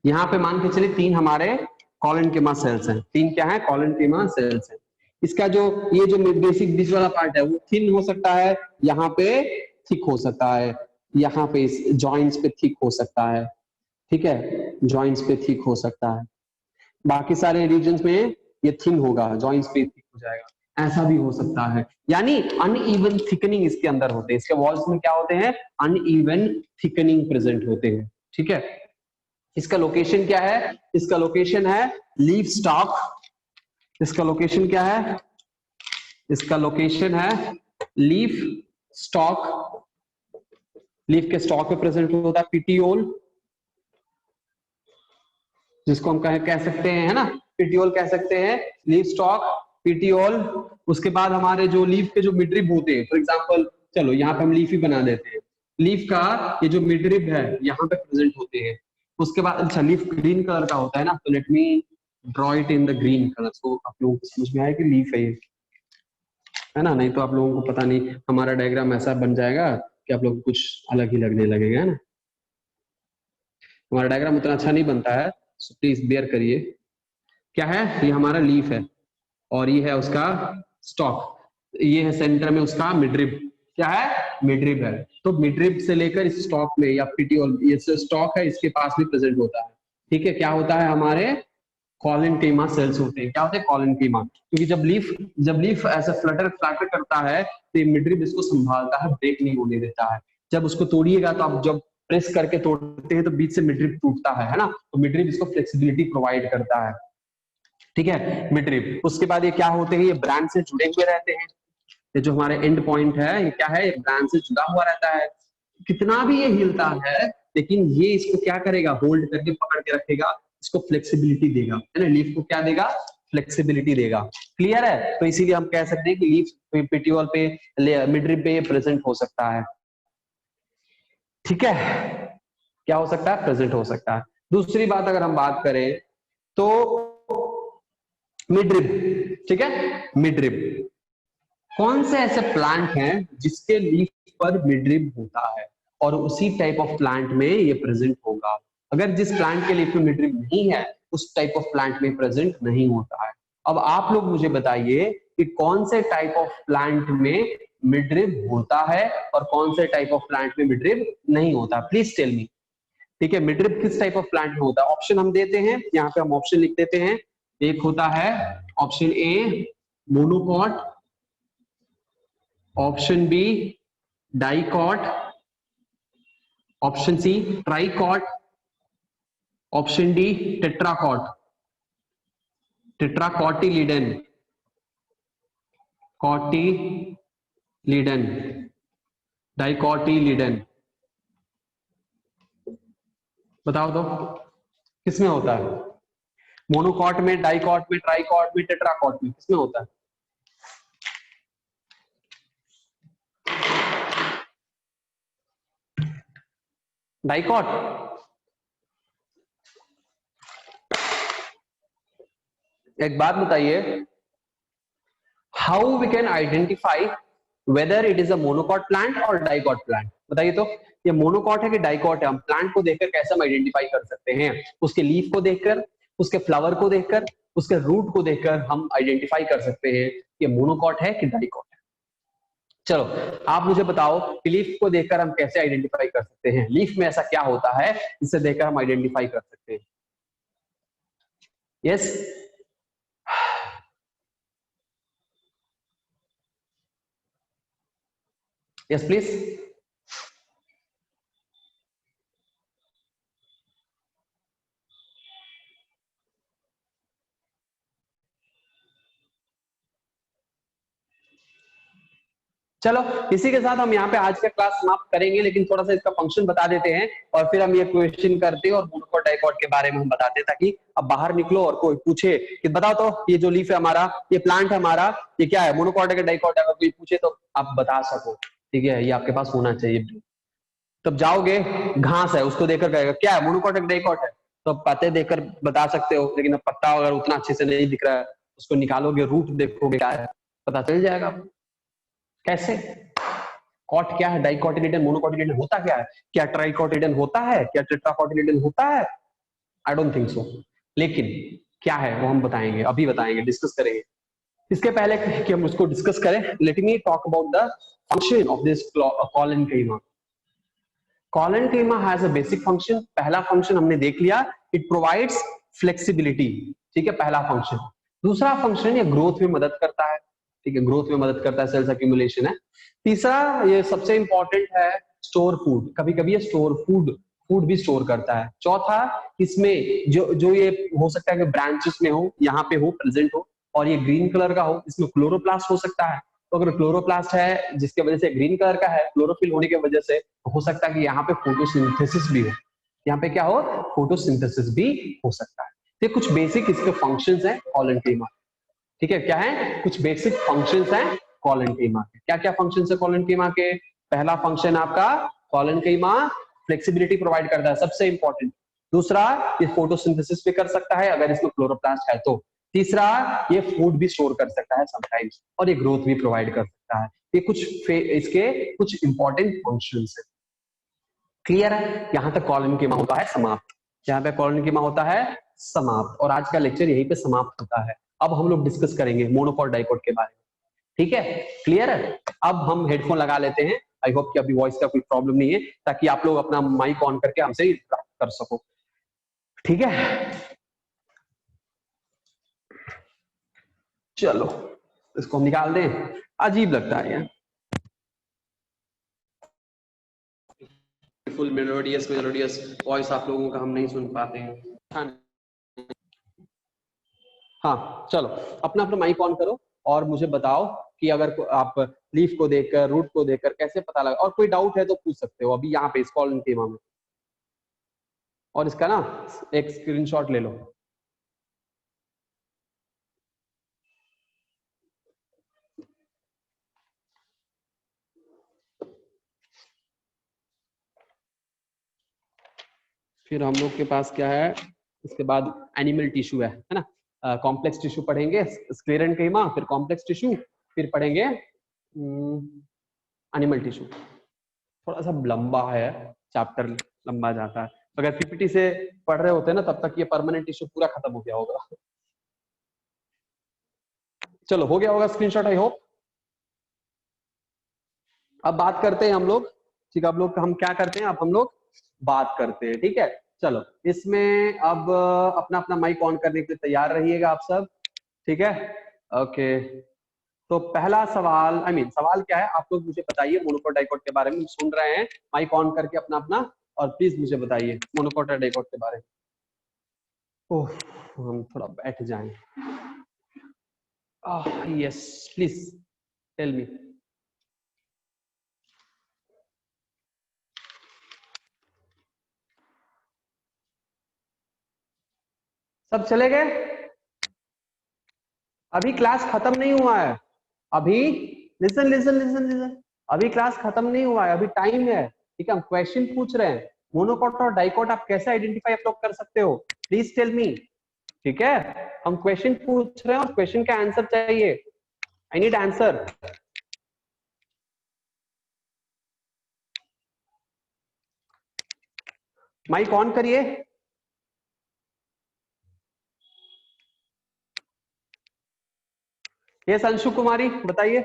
Speaker 1: यहाँ पे मान के चलिए तीन हमारे कॉलेंटेमा सेल्स हैं, तीन क्या है, कॉलेंटेमा सेल्स हैं। इसका जो ये जो बेसिक बीच वाला पार्ट है वो थिन हो सकता है, यहाँ पे थिक हो सकता है, यहाँ पे इस जॉइंट्स पे थिक हो सकता है, ठीक है, जॉइंट्स पे थिक हो सकता है। बाकी सारे रीजन्स में ये थिन होगा, जॉइंट्स पे थिक हो जाएगा, ऐसा भी हो सकता है। यानी अनइवन थिकनिंग इसके अंदर होते हैं, इसके वॉल्स में क्या होते हैं, अनइवन थिकनिंग प्रेजेंट होते हैं, ठीक है। इसका लोकेशन क्या है, इसका लोकेशन है लीफ स्टॉक, इसका लोकेशन क्या है, इसका लोकेशन है लीफ स्टॉक, लीफ के स्टॉक में प्रेजेंट होता है पिटियोल, जिसको हम कह सकते हैं, है ना, पिटियोल कह सकते हैं, लीफ स्टॉक, पिटियोल। उसके बाद हमारे जो लीफ के जो मिडरिब होते हैं, फॉर एग्जांपल चलो यहाँ पे हम लीफ ही बना देते हैं, लीफ का ये जो मिडरिब है यहाँ पे प्रेजेंट होते हैं। उसके बाद अच्छा लीफ ग्रीन कलर का होता है ना, तो let me draw it in the green colour, तो आप लोगों को समझ में आया कि लीफ है ये, है ना, नहीं तो आप लोगों को पता नहीं, हमारा डायग्राम ऐसा बन जाएगा कि आप लोगों को कुछ अलग ही लगने लगेगा, है ना। हमारा डायग्राम उतना अच्छा नहीं बनता है, सो प्लीज बेयर करिए। क्या है, ये हमारा लीफ है और ये है उसका स्टॉक, ये है सेंटर में उसका मिडरिब, क्या है, मिडरिब है। तो मिडरिब से लेकर इस स्टॉक में या पिटियोल, ये स्टॉक है, इसके पास भी प्रेजेंट होता है, ठीक है। क्या होता है, हमारे कॉलेंटेमा सेल्स होते हैं, क्या होते हैं, कॉलेंटेमा, क्योंकि जब लीफ ऐसा फ्लटर करता है तो ये मिडरिब इसको संभालता है, ब्रेक नहीं होने देता है। जब उसको तोड़िएगा तो आप जब प्रेस करके तोड़ते हैं तो बीच से मिडरिब टूटता है ना, तो मिडरिब इसको फ्लेक्सिबिलिटी प्रोवाइड करता है, ठीक है, मिडरिब। उसके बाद ये क्या होते हैं, ये ब्रांच से जुड़े हुए रहते हैं, ये जो हमारे एंड पॉइंट है ये क्या है, ब्रांच से जुड़ा हुआ रहता है, कितना भी ये हिलता है लेकिन ये इसको क्या करेगा, होल्ड करके पकड़ के रखेगा, इसको फ्लेक्सिबिलिटी देगा, है ना, लीफ को क्या देगा, फ्लेक्सिबिलिटी देगा। क्लियर है? तो इसीलिए हम कह सकते हैं कि लीफ पेटियोल पे, मिडरिब पे प्रेजेंट हो सकता है। ठीक है, क्या हो सकता है, प्रेजेंट हो सकता है। दूसरी बात अगर हम बात करें तो मिडरिब, ठीक है, मिडरिब कौन से ऐसे प्लांट हैं जिसके लीफ पर मिडरिब होता है और उसी टाइप ऑफ प्लांट में ये प्रेजेंट होगा। अगर जिस प्लांट के लीफ में मिडरिब नहीं है उस टाइप ऑफ प्लांट में प्रेजेंट नहीं होता है। अब आप लोग मुझे बताइए कि कौन से टाइप ऑफ प्लांट में मिडरिब होता है और कौन से टाइप ऑफ प्लांट में मिडरिब नहीं होता, प्लीज टेल मी। ठीक है, मिडरिब किस टाइप ऑफ प्लांट में होता है? ऑप्शन हम देते हैं, यहाँ पे हम ऑप्शन लिख देते हैं। एक होता है option A monocot, option B dicot, option C tricot, option D tetracot, tetracotyledon, cotyledon, dicotyledon. बताओ तो किसमें होता है? मोनोकॉट में, डाइकॉट में, ट्राइकॉट में, टेट्राकॉट में, किसमें होता है? डाइकॉट। एक बात बताइए, how we can identify whether it is a monocot plant और डाइकॉट प्लांट? बताइए तो, ये मोनोकॉट है कि डाइकॉट है? हम प्लांट को देखकर कैसे हम आइडेंटिफाई कर सकते हैं? उसके लीफ को देखकर, उसके फ्लावर को देखकर, उसके रूट को देखकर हम आइडेंटिफाई कर सकते हैं ये मोनोकॉट है कि डाइकॉट है। चलो आप मुझे बताओ कि लीफ को देखकर हम कैसे आइडेंटिफाई कर सकते हैं? लीफ में ऐसा क्या होता है जिसे देखकर हम आइडेंटिफाई कर सकते हैं? Yes, yes please. चलो इसी के साथ हम यहाँ पे आज का क्लास समाप्त करेंगे, लेकिन थोड़ा सा इसका फंक्शन बता देते हैं और फिर हम ये क्वेश्चन करते हैं और मोनोकॉट डाइकॉट के बारे में हम बताते हैं, ताकि अब बाहर निकलो और कोई पूछे कि बताओ तो ये जो लीफ है हमारा, ये प्लांट है हमारा, ये क्या है, मोनोकॉट है कि डाइकॉट है? अगर कोई पूछे तो आप बता सको। ठीक है, ये आपके पास होना चाहिए। तब जाओगे, घास है उसको देखकर कहेगा क्या है, मोनोकॉट है डाइकॉट है? तो पत्ते देखकर बता सकते हो, लेकिन अब पत्ता अगर उतना अच्छे से नहीं दिख रहा है, उसको निकालोगे, रूट देखोगे क्या है, पता चल जाएगा। कैसे? कॉट क्या है, डाइकॉटिलिडन, मोनोकॉटिलिडन होता क्या है, क्या ट्राइकॉटिलिडन होता है, क्या टेट्राकॉटिलिडन होता है? I don't think so. लेकिन क्या है वो हम बताएंगे, अभी बताएंगे, डिस्कस करेंगे। इसके पहले कि हम उसको डिस्कस करें, let me talk about the function of this collenchyma. Collenchyma has a basic function. पहला फंक्शन हमने देख लिया, इट प्रोवाइड्स फ्लेक्सिबिलिटी। ठीक है, पहला फंक्शन। दूसरा फंक्शन ये ग्रोथ में मदद करता है। ठीक है, ग्रोथ में मदद करता है, सेल्स एक्यूमुलेशन है। तीसरा ये सबसे इंपॉर्टेंट है, स्टोर फूड। कभी कभी ये स्टोर फूड भी स्टोर करता है। चौथा, इसमें जो ये हो सकता है कि ब्रांचेस में हो, यहाँ पे हो, प्रेजेंट हो, और ये ग्रीन कलर का हो, इसमें क्लोरोप्लास्ट हो सकता है। तो अगर क्लोरोप्लास्ट है जिसके वजह से ग्रीन कलर का है, क्लोरोफिल होने की वजह से, हो सकता है कि यहाँ पे फोटोसिंथेसिस भी हो। यहाँ पे क्या हो, फोटोसिंथेसिस भी हो सकता है। ये कुछ बेसिक इसके फंक्शंस हैं कॉलेनकाइमा। ठीक है, क्या है, कुछ बेसिक फंक्शंस हैं कॉलेनकाइमा के। क्या क्या फंक्शंस है कॉलेनकाइमा के? पहला फंक्शन आपका, कॉलेनकाइमा फ्लेक्सिबिलिटी प्रोवाइड करता है, सबसे इंपॉर्टेंट। दूसरा, ये फोटोसिंथेसिस भी कर सकता है अगर इसमें क्लोरोप्लास्ट है तो। तीसरा, ये फूड भी स्टोर कर सकता है समटाइम्स, और ये ग्रोथ भी प्रोवाइड कर सकता है। ये कुछ इसके कुछ इंपॉर्टेंट फंक्शंस है। क्लियर है? यहाँ तक कॉलेनकाइमा होता है समाप्त। यहाँ पे कॉलेनकाइमा होता है समाप्त, और आज का लेक्चर यहीं पे समाप्त होता है। अब हम लोग डिस्कस करेंगे मोनोकॉट डाइकॉट के बारे में। ठीक है, क्लियर है? अब हम हेडफोन लगा लेते हैं। आई होप कि अभी वॉइस का कोई प्रॉब्लम नहीं है, ताकि आप लोग अपना माइक ऑन करके हमसे इंटरेक्ट कर सको। ठीक है, चलो इसको हम निकाल दें। अजीब लगता है ये, फुल मेलोडियस वॉइस आप लोगों का हम नहीं सुन पाते हैं। हाँ चलो, अपना अपना माइक ऑन करो और मुझे बताओ कि अगर आप लीफ को देखकर, रूट को देखकर कैसे पता लगा, और कोई डाउट है तो पूछ सकते हो अभी यहाँ पे इस कॉलेनकाइमा में। और इसका ना एक स्क्रीनशॉट ले लो। फिर हम लोग के पास क्या है, इसके बाद एनिमल टिश्यू है ना। कॉम्प्लेक्स टिश्यू पढ़ेंगे, स्क्लेरेन्कीमा, फिर कॉम्प्लेक्स टिश्यू, फिर पढ़ेंगे एनिमल टिश्यू। थोड़ा सा लंबा है चैप्टर, लंबा जाता है। अगर पीपीटी से पढ़ रहे होते ना तब तक ये परमानेंट टिश्यू पूरा खत्म हो गया होगा। चलो हो गया होगा स्क्रीनशॉट आई होप। अब बात करते हैं हम लोग, ठीक है। अब लोग हम क्या करते हैं, अब हम लोग बात करते हैं, ठीक है। चलो इसमें अब अपना अपना माइक ऑन करने के लिए तैयार रहिएगा आप सब, ठीक है। ओके, तो पहला सवाल, सवाल क्या है आप लोग मुझे बताइए। मोनोकोट डाइकोट के बारे में सुन रहे हैं, माइक ऑन करके अपना अपना, और प्लीज मुझे बताइए मोनोकोट और डाइकोट के बारे में। ओह, हम थोड़ा बैठ जाएं। Yes please tell me. सब चले गए? अभी क्लास खत्म नहीं हुआ है। अभी लिसन लिसन लिसन लिसन, अभी क्लास खत्म नहीं हुआ है, अभी टाइम है, ठीक है। हम क्वेश्चन पूछ रहे हैं, मोनोकोट और डाइकोट आप कैसे आइडेंटिफाई आप लोग कर सकते हो, प्लीज टेल मी, ठीक है। हम क्वेश्चन पूछ रहे हैं और क्वेश्चन का आंसर चाहिए। I need answer. Mic on करिए। यस अंशु कुमारी बताइए।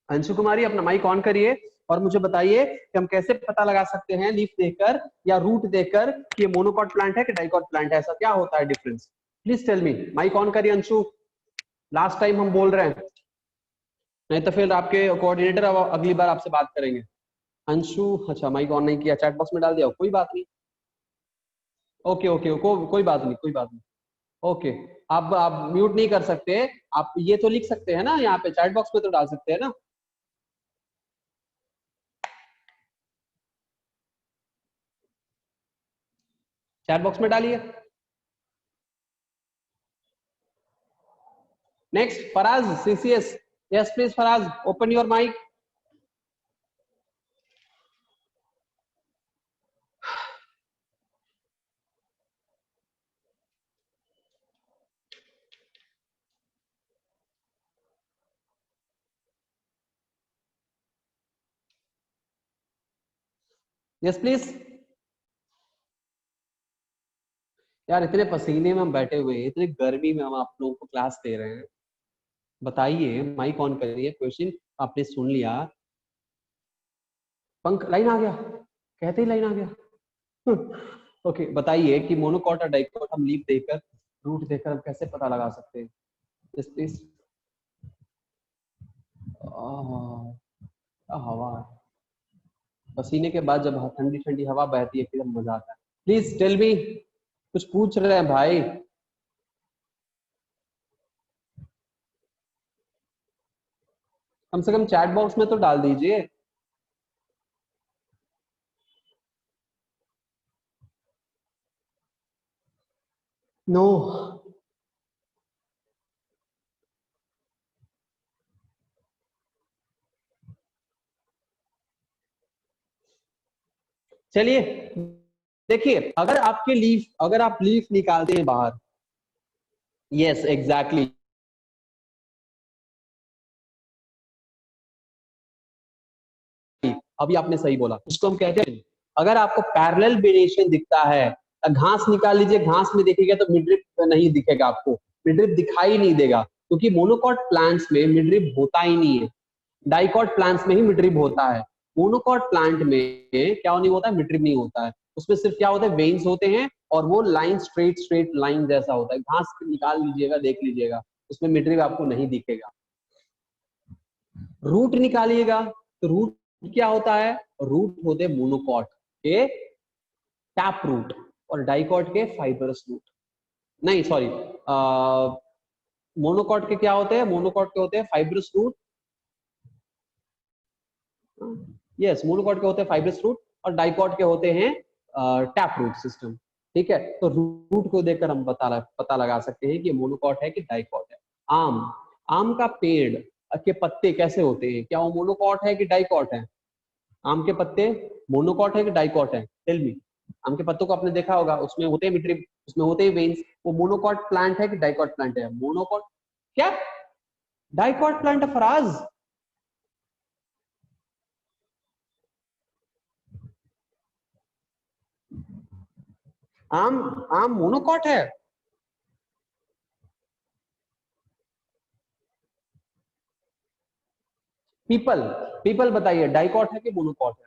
Speaker 1: अंशु कुमारी अपना माइक ऑन करिए और मुझे बताइए कि हम कैसे पता लगा सकते हैं लीफ देखकर या रूट देखकर कि ये मोनोकॉट प्लांट है कि डाइकॉट प्लांट है, ऐसा क्या होता है difference, please tell me. Mic on करिए अंशु, लास्ट टाइम हम बोल रहे हैं, नहीं तो फिर आपके कोऑर्डिनेटर अगली बार आपसे बात करेंगे। अंशु अच्छा माइक ऑन नहीं किया, चैट बॉक्स में डाल दिया, कोई बात नहीं। ओके ओके कोई बात नहीं, कोई बात नहीं। ओके, आप म्यूट नहीं कर सकते, आप ये तो लिख सकते हैं ना, यहाँ पे चैट बॉक्स में तो डाल सकते हैं ना। चैट बॉक्स में डालिए। Next Faraz CCS, yes please Faraz open your mic. Yes please. यार इतने पसीने में हम बैठे हुए हैं, इतनी गर्मी में हम आप लोगों को क्लास दे रहे हैं, बताइए। माइक ऑन करिए, क्वेश्चन आपने सुन लिया। पंख लाइन आ गया, कहते ही लाइन आ गया। ओके बताइए कि मोनोकॉट और डाइकोट हम लीफ देकर रूट देकर हम कैसे पता लगा सकते हैं, यस प्लीज। हवा, पसीने के बाद जब ठंडी ठंडी हवा बहती है फिर मजा आता है। प्लीज टेल मी, कुछ पूछ रहे हैं भाई। कम से कम चैट बॉक्स में तो डाल दीजिए। नो चलिए देखिए, अगर आप लीफ निकालते हैं बाहर, यस एग्जैक्टली, अभी आपने सही बोला, उसको हम कहते हैं। अगर आपको पैरेलल वेरिएशन दिखता है, घास निकाल लीजिए, घास में देखिएगा तो मिडरिप नहीं दिखेगा आपको, मिडरिप दिखाई नहीं देगा, क्योंकि मोनोकॉट प्लांट्स में मिडरिप होता ही नहीं है, डाइकॉट प्लांट्स में ही मिडरिप होता है। मोनोकॉट प्लांट में क्या नहीं होता है, मिडरिप नहीं होता है। उसमें सिर्फ क्या होता है, वेन्स होते हैं और वो लाइन स्ट्रेट लाइन जैसा होता है। घास निकाल लीजिएगा, देख लीजिएगा, उसमें मिडरिप आपको नहीं दिखेगा। रूट निकालिएगा तो रूट क्या होता है, रूट होते मोनोकॉट के टैप रूट और डाइकॉट के फाइबरस रूट। नहीं सॉरी, मोनोकॉट के क्या होते हैं, मोनोकॉट के होते हैं फाइब्रस रूट, यस मोनोकॉट के होते हैं फाइब्रस रूट, और डाइकॉट के होते हैं टैप रूट सिस्टम। ठीक है, तो रूट को देखकर हम पता लगा सकते हैं कि मोनोकॉट है कि डाइकॉट है। आम, आम का पेड़ के पत्ते कैसे होते हैं, क्या वो मोनोकॉट है कि डाइकॉट है? आम के पत्ते मोनोकॉट है कि डाइकॉट है? Tell me. आम के पत्तों को आपने देखा होगा, उसमें होते हैं मिड्रिब, उसमें होते हैं वेन्स, वो मोनोकॉट प्लांट है कि डाइकॉट प्लांट है? मोनोकॉट, क्या डाइकॉट प्लांट है फराज? आम, आम मोनोकॉट है? पीपल, पीपल बताइए डाइकॉट है कि मोनोकॉट है?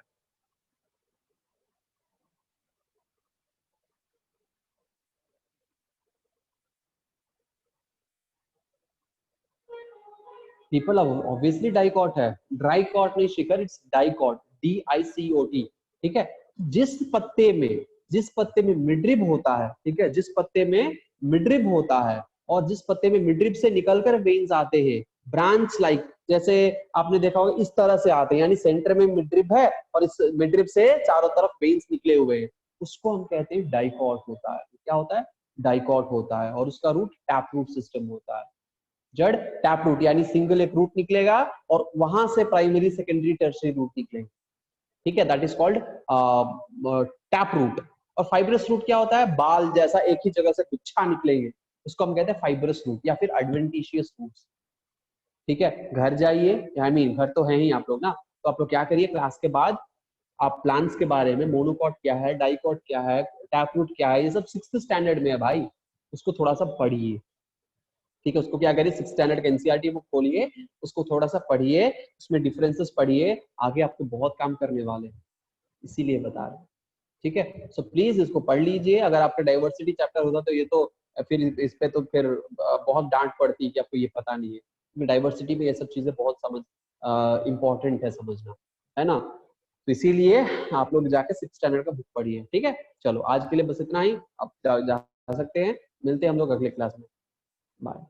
Speaker 1: पीपल ऑब्वियसली डाइकॉट है, ड्राइकॉट नहीं शिखर, इट्स डाइकॉट, DICOT। ठीक है, जिस पत्ते में, जिस पत्ते में मिड्रिब होता है, ठीक है, जिस पत्ते में मिड्रिब होता है और जिस पत्ते में मिड्रिब से निकलकर वेन्स आते हैं, ब्रांच लाइक, जैसे आपने देखा होगा इस तरह से आते हैं, यानी सेंटर में मिड्रिब है और इस मिड्रिब से चारों तरफ वेन्स निकले हुए हैं, उसको हम कहते हैं डाइकॉट होता है। क्या होता है? डाइकॉट होता है, और उसका रूट टैप रूट सिस्टम होता है। जड़ टैप रूट यानी सिंगल एक रूट निकलेगा और वहां से प्राइमरी सेकेंडरी टर्शियरी रूट निकलेंगे। ठीक है, that is called tap root. और फाइब्रस रूट क्या होता है? बाल जैसा एक ही जगह से गुच्छा निकलेंगे, उसको हम कहते हैं फाइब्रस रूट या फिर एडवेंटिशियस रूट्स। ठीक है, घर जाइए, आई मीन घर तो है ही आप लोग ना, तो आप लोग क्या करिए क्लास के बाद, आप प्लांट्स के बारे में, मोनोकॉट क्या है, डाइकॉट क्या है, टैप रूट क्या है, ये सब 6th स्टैंडर्ड में है भाई, उसको थोड़ा सा पढ़िए। ठीक है, उसको क्या करिए, 6th स्टैंडर्ड का एनसीईआरटी बुक खोलिए, उसको थोड़ा सा पढ़िए, उसमें डिफरेंसेस पढ़िए, आगे आपको बहुत काम करने वाले हैं, इसीलिए बता रहे हैं। ठीक है, सो प्लीज इसको पढ़ लीजिए। अगर आपका डाइवर्सिटी चैप्टर होता तो ये तो फिर इस पे तो फिर बहुत डांट पड़ती कि आपको ये पता नहीं है, डाइवर्सिटी में ये सब चीजें बहुत समझ इंपॉर्टेंट है समझना, है ना? तो इसीलिए आप लोग जाके 6th स्टैंडर्ड का बुक पढ़िए। ठीक है, चलो आज के लिए बस इतना ही, आप जा सकते हैं, मिलते हैं हम लोग अगले क्लास में, बाय।